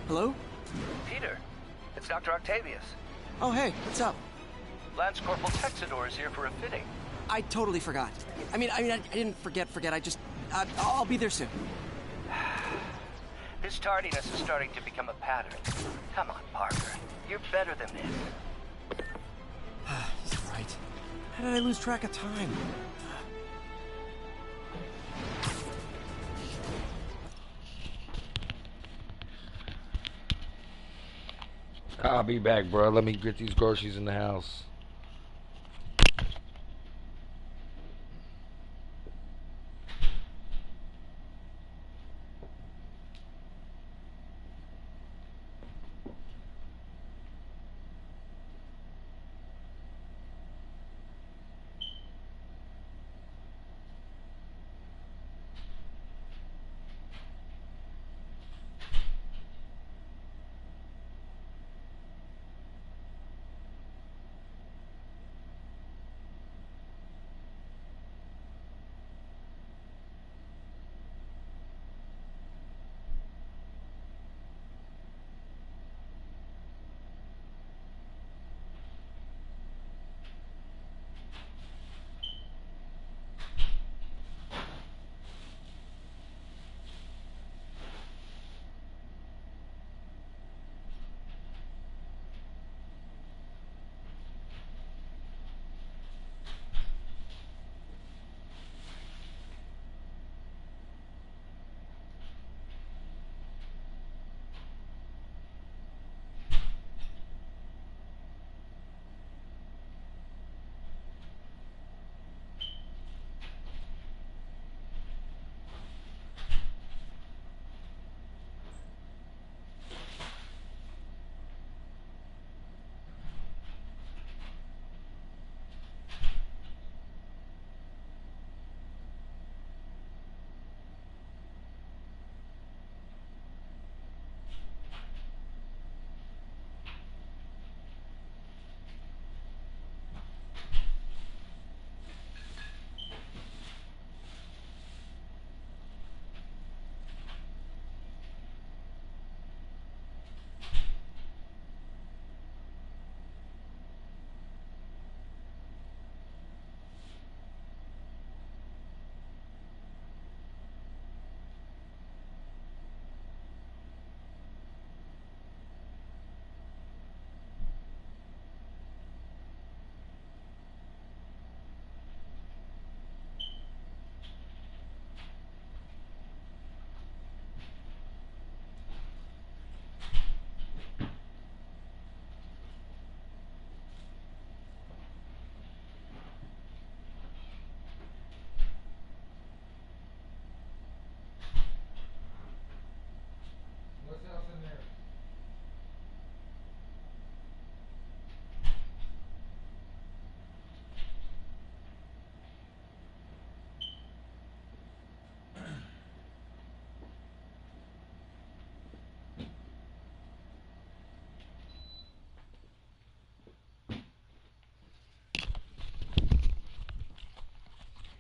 Hello? Peter, it's Dr. Octavius. Oh, hey, what's up? Lance Corporal Texador is here for a fitting. I totally forgot. I didn't forget. I just... I'll be there soon. This tardiness is starting to become a pattern. Come on, Parker. You're better than this. He's right. How did I lose track of time? I'll be back, bro. Let me get these groceries in the house.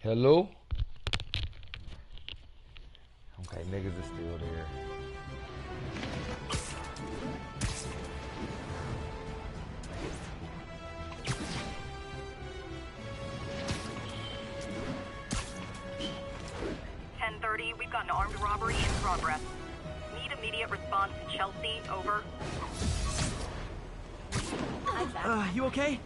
Hello? Okay, niggas is still there. We've got an armed robbery in progress. Need immediate response to Chelsea, over. You okay?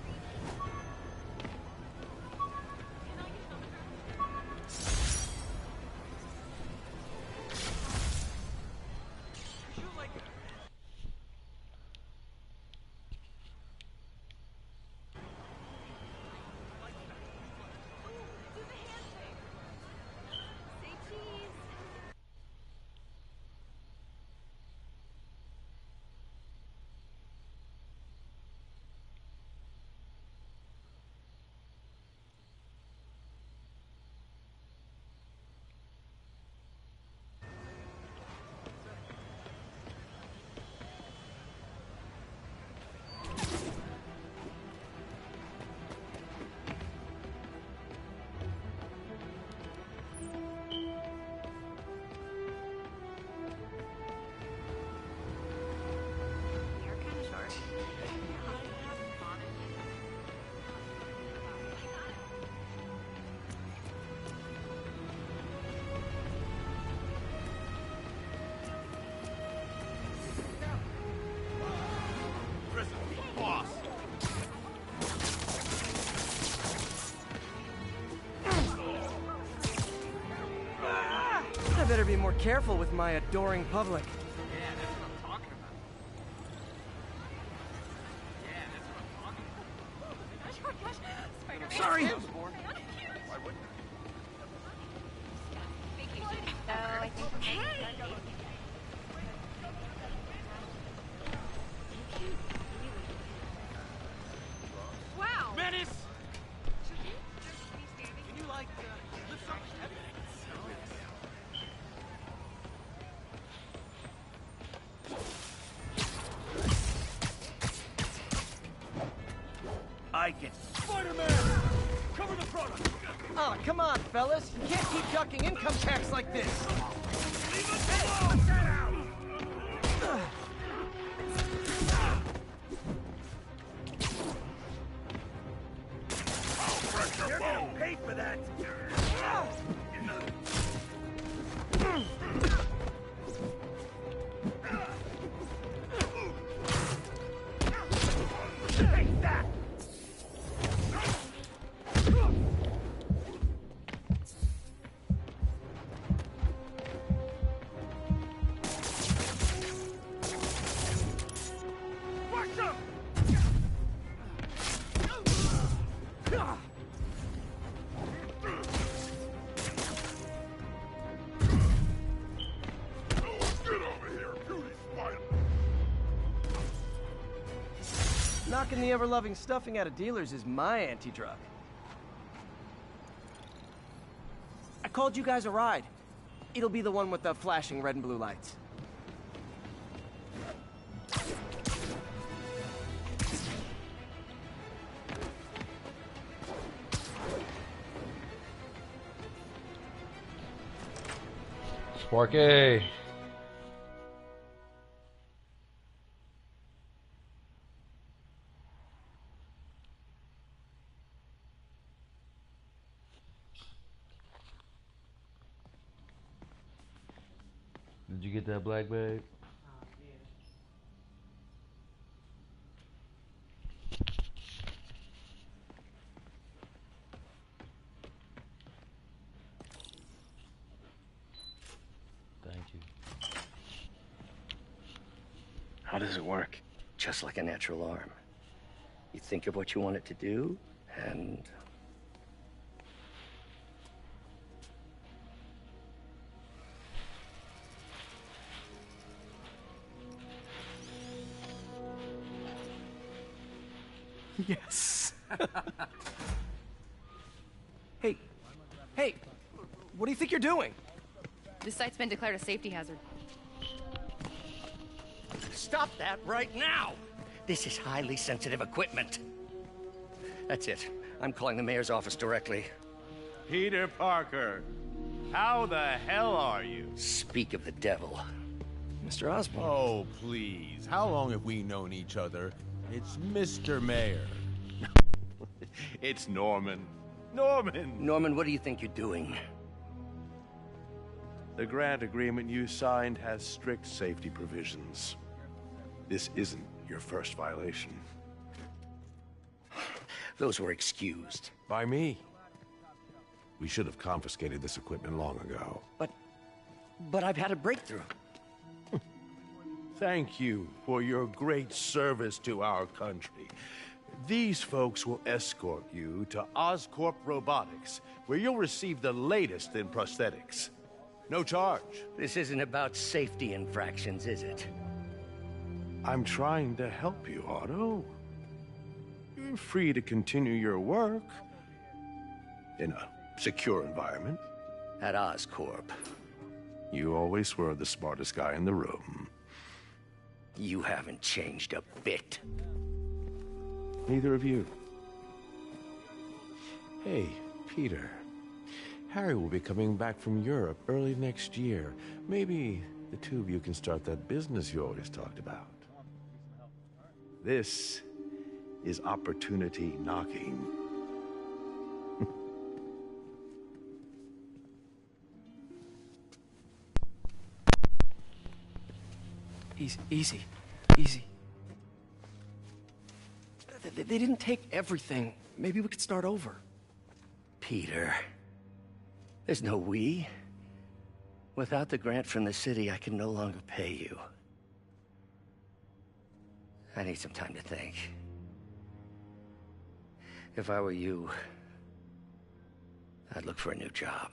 I better be more careful with my adoring public. Yeah, that's what I'm talking about. Sorry. Why wouldn't So, I think Wow! Menace! Can you, like, lift something heavy? I get Spider-Man! Cover the product! Oh, come on, fellas. You can't keep ducking income tax like this. Leave us alone! Get out! You're gonna pay for that! Take that! Watch him! Knocking the ever-loving stuffing out of dealers is my anti-drug. I called you guys a ride. It'll be the one with the flashing red and blue lights. Sparky. Did you get that black bag? Thank you. How does it work? Just like a natural arm. You think of what you want it to do, and... Yes. Hey, what do you think you're doing? This site's been declared a safety hazard. Stop that right now! This is highly sensitive equipment. That's it. I'm calling the mayor's office directly. Peter Parker, how the hell are you? Speak of the devil. Mr. Osborn. Oh, please. How long have we known each other? It's Mr. Mayor. It's Norman. Norman! Norman, what do you think you're doing? The grant agreement you signed has strict safety provisions. This isn't your first violation. Those were excused. By me. We should have confiscated this equipment long ago. But I've had a breakthrough. Thank you for your great service to our country. These folks will escort you to Oscorp Robotics, where you'll receive the latest in prosthetics. No charge. This isn't about safety infractions, is it? I'm trying to help you, Otto. You're free to continue your work in a secure environment. At Oscorp. You always were the smartest guy in the room. You haven't changed a bit. Neither of you. Hey, Peter. Harry will be coming back from Europe early next year. Maybe the two of you can start that business you always talked about. This is opportunity knocking. Easy. They didn't take everything. Maybe we could start over. Peter. There's no we. Without the grant from the city, I can no longer pay you. I need some time to think. If I were you, I'd look for a new job.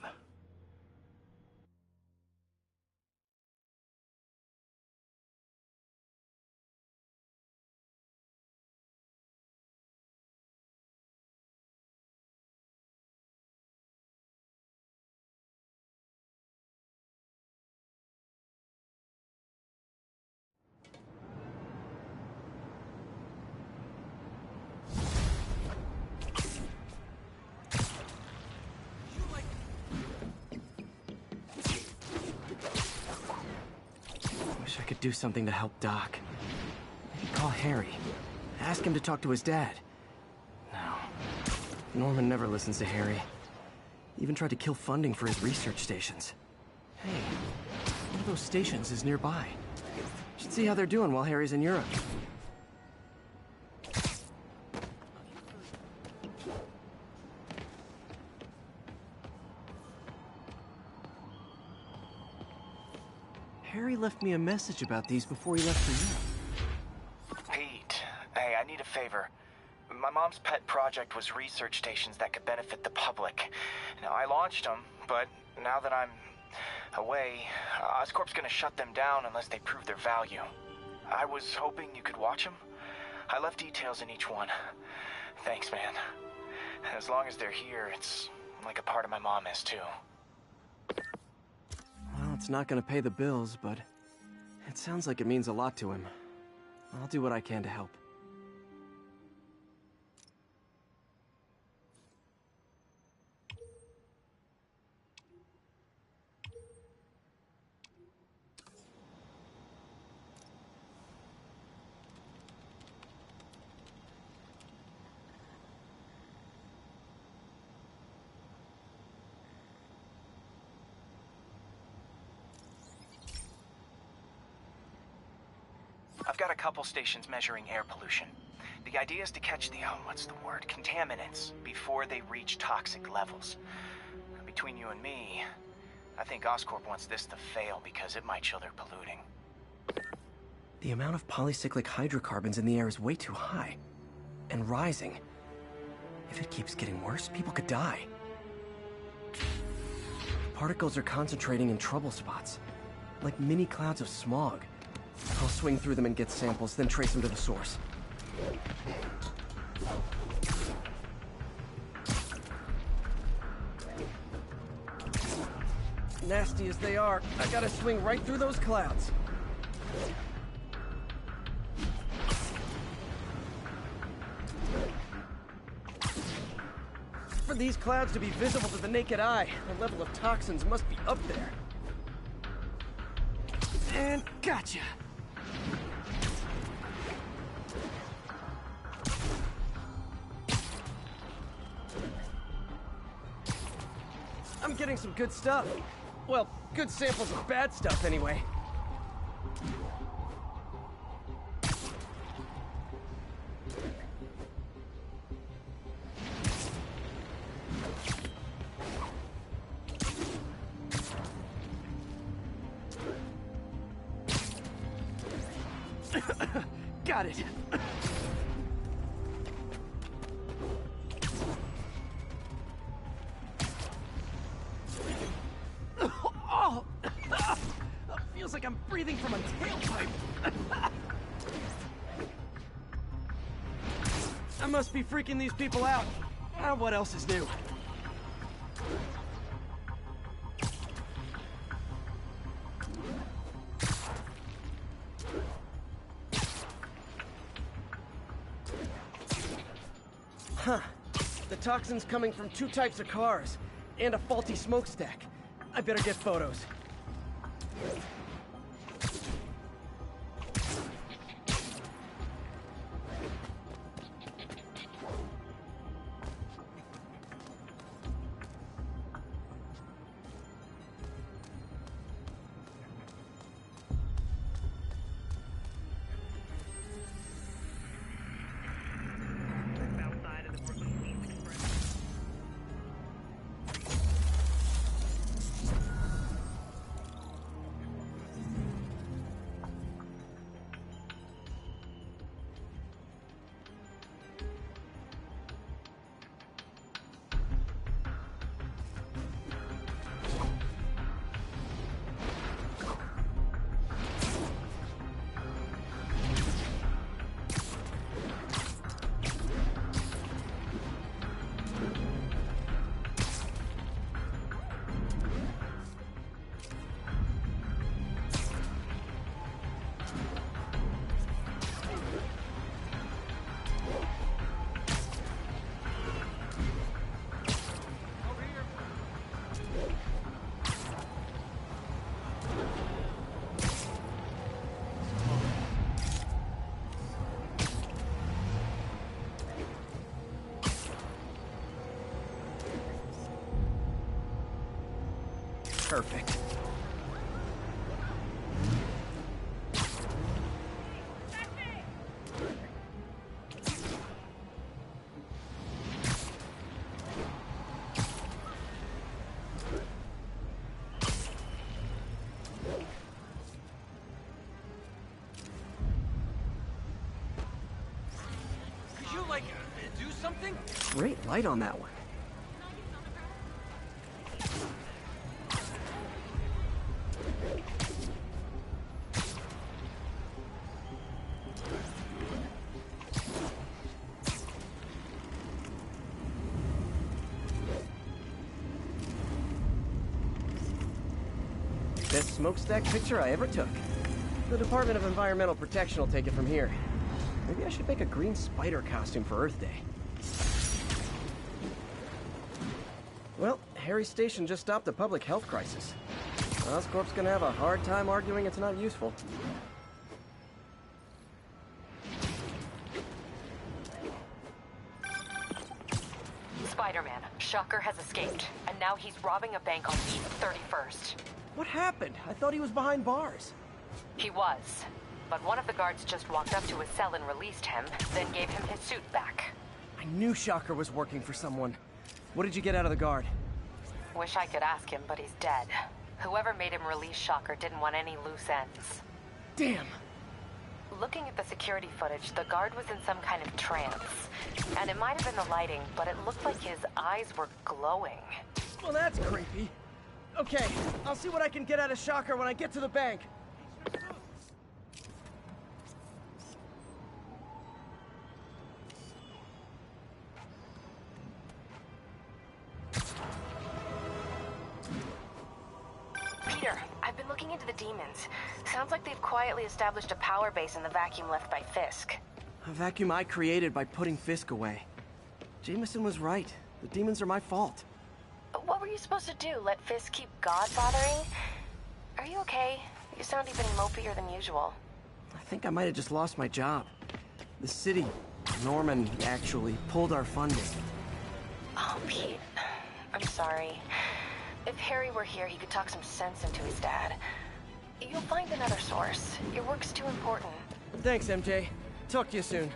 Wish I could do something to help Doc. Maybe call Harry. Ask him to talk to his dad. No. Norman never listens to Harry. Even tried to kill funding for his research stations. Hey, one of those stations is nearby. Should see how they're doing while Harry's in Europe. Harry left me a message about these before he left for Europe. Pete, hey, I need a favor. My mom's pet project was research stations that could benefit the public. Now, I launched them, but now that I'm away, Oscorp's gonna shut them down unless they prove their value. I was hoping you could watch them. I left details in each one. Thanks, man. As long as they're here, it's like a part of my mom is, too. Well, it's not gonna pay the bills, but it sounds like it means a lot to him. I'll do what I can to help. I've got a couple stations measuring air pollution. The idea is to catch the, contaminants before they reach toxic levels. Between you and me, I think Oscorp wants this to fail because it might show they're polluting. The amount of polycyclic hydrocarbons in the air is way too high. And rising. If it keeps getting worse, people could die. Particles are concentrating in trouble spots, like mini clouds of smog. I'll swing through them and get samples, then trace them to the source. Nasty as they are, I gotta swing right through those clouds. For these clouds to be visible to the naked eye, the level of toxins must be up there. And gotcha! I'm getting some good stuff. Well, good samples of bad stuff, anyway. Got it. Oh! Feels like I'm breathing from a tailpipe. I must be freaking these people out. What else is new? Huh. The toxin's coming from 2 types of cars, and a faulty smokestack. I better get photos. Perfect. Could you, like, do something? Great light on that one. Best smokestack picture I ever took. The Department of Environmental Protection will take it from here. Maybe I should make a green spider costume for Earth Day. Well, Harry Station just stopped a public health crisis. Oscorp's gonna have a hard time arguing it's not useful. Spider-Man, Shocker has escaped, and now he's robbing a bank on East 31st. What happened? I thought he was behind bars. He was, but one of the guards just walked up to his cell and released him, then gave him his suit back. I knew Shocker was working for someone. What did you get out of the guard? Wish I could ask him, but he's dead. Whoever made him release Shocker didn't want any loose ends. Damn! Looking at the security footage, the guard was in some kind of trance. And it might have been the lighting, but it looked like his eyes were glowing. Well, that's creepy. Okay, I'll see what I can get out of Shocker when I get to the bank. Peter, I've been looking into the demons. Sounds like they've quietly established a power base in the vacuum left by Fisk. A vacuum I created by putting Fisk away. Jameson was right. The demons are my fault. What were you supposed to do? Let Fisk keep God bothering? Are you okay? You sound even mopier than usual. I think I might have just lost my job. The city, Norman, actually pulled our funding. Oh, Pete. I'm sorry. If Harry were here, he could talk some sense into his dad. You'll find another source. Your work's too important. Thanks, MJ. Talk to you soon.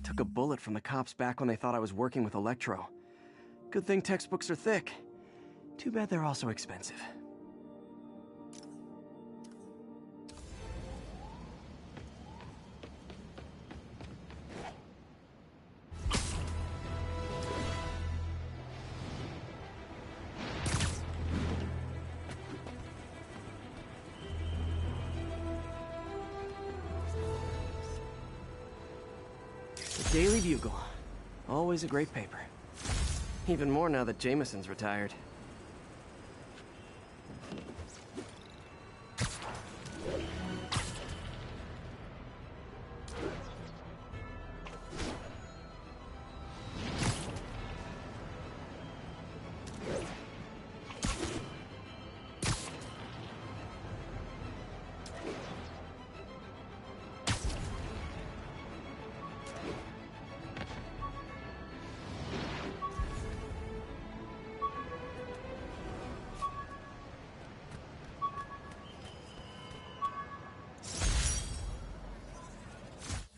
Took a bullet from the cops back when they thought I was working with Electro. Good thing textbooks are thick. Too bad they're also expensive. The Daily Bugle. Always a great paper. Even more now that Jameson's retired.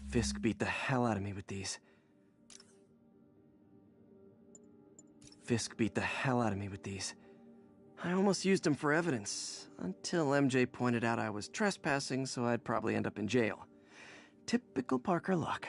Fisk beat the hell out of me with these. I almost used them for evidence, until MJ pointed out I was trespassing, so I'd probably end up in jail. Typical Parker luck.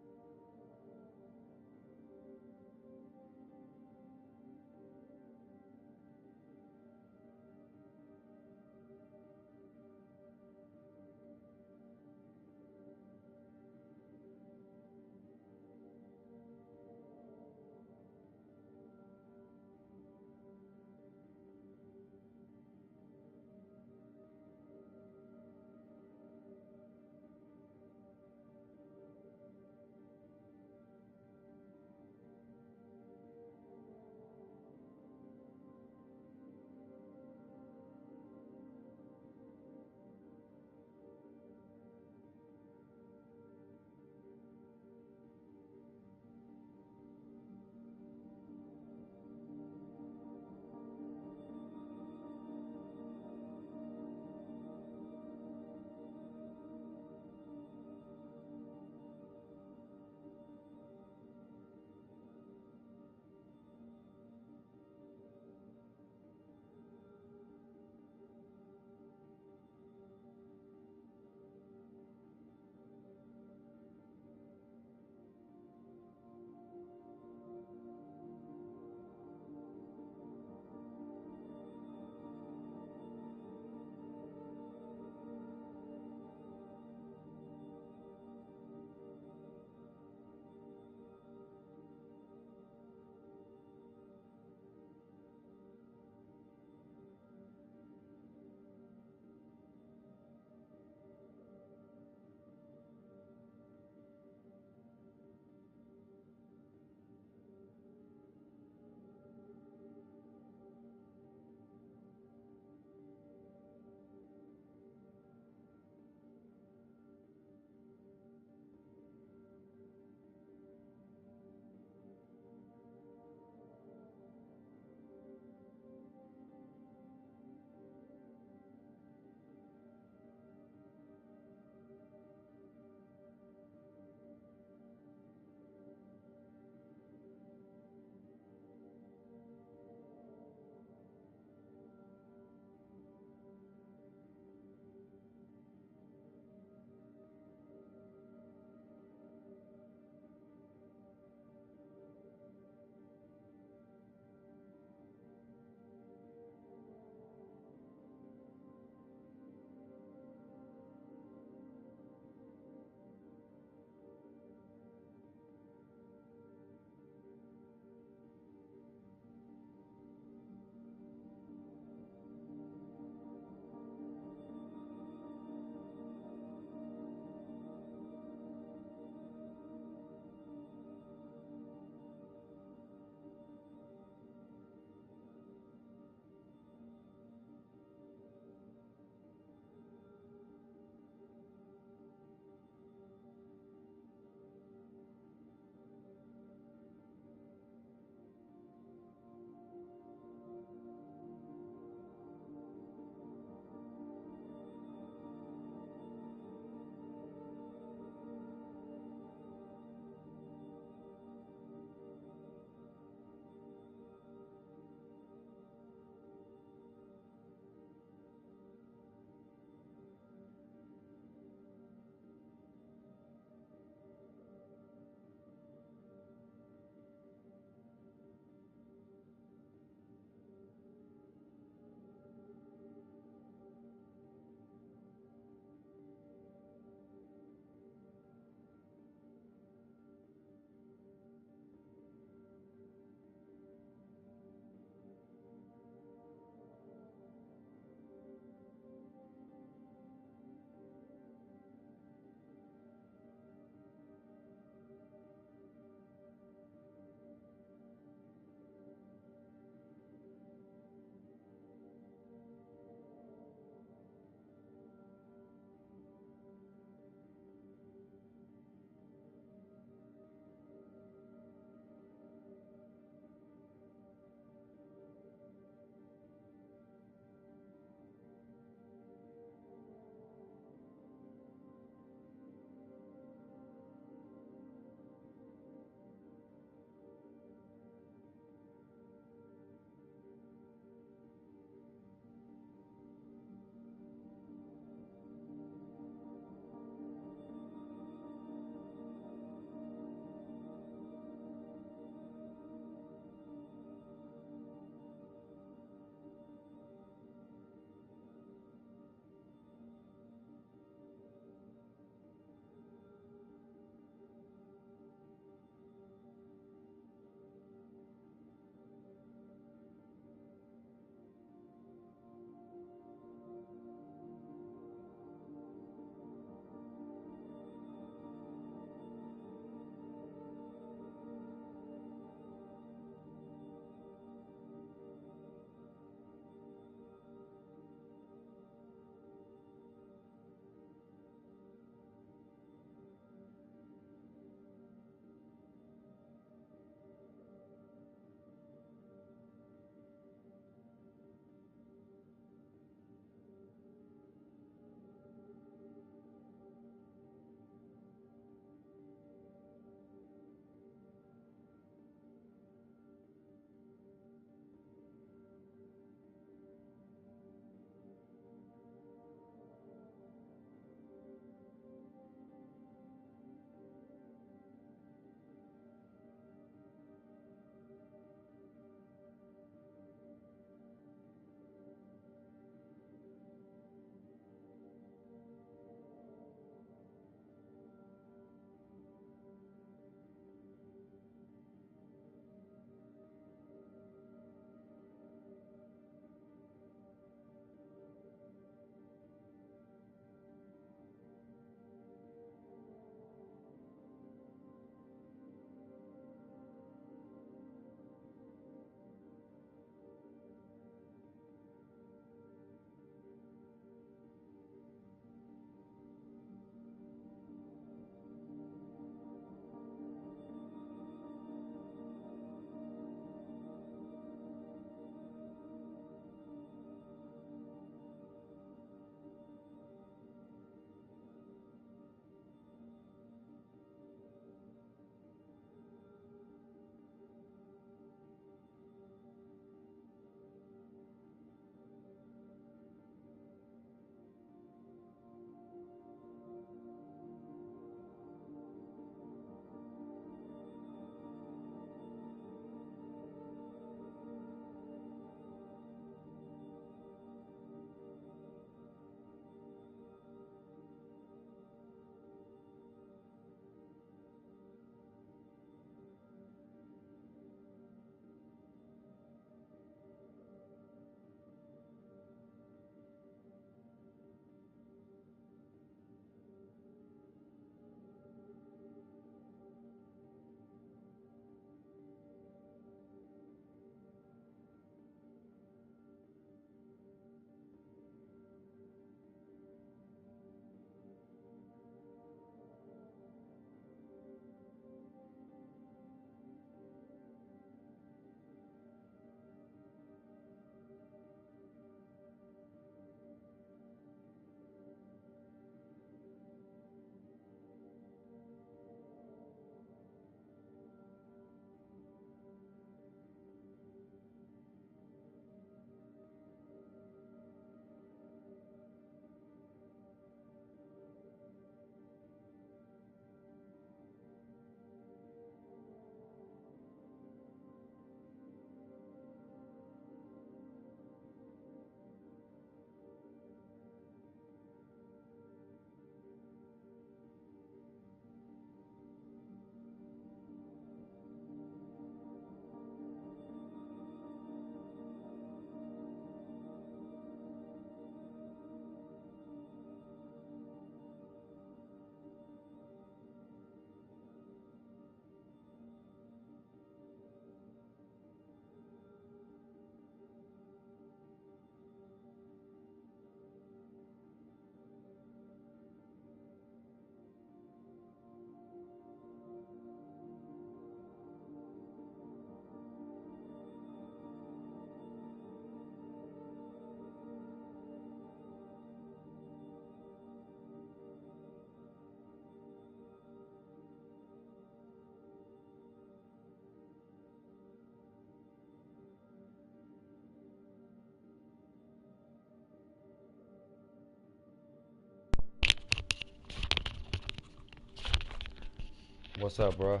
What's up, bro?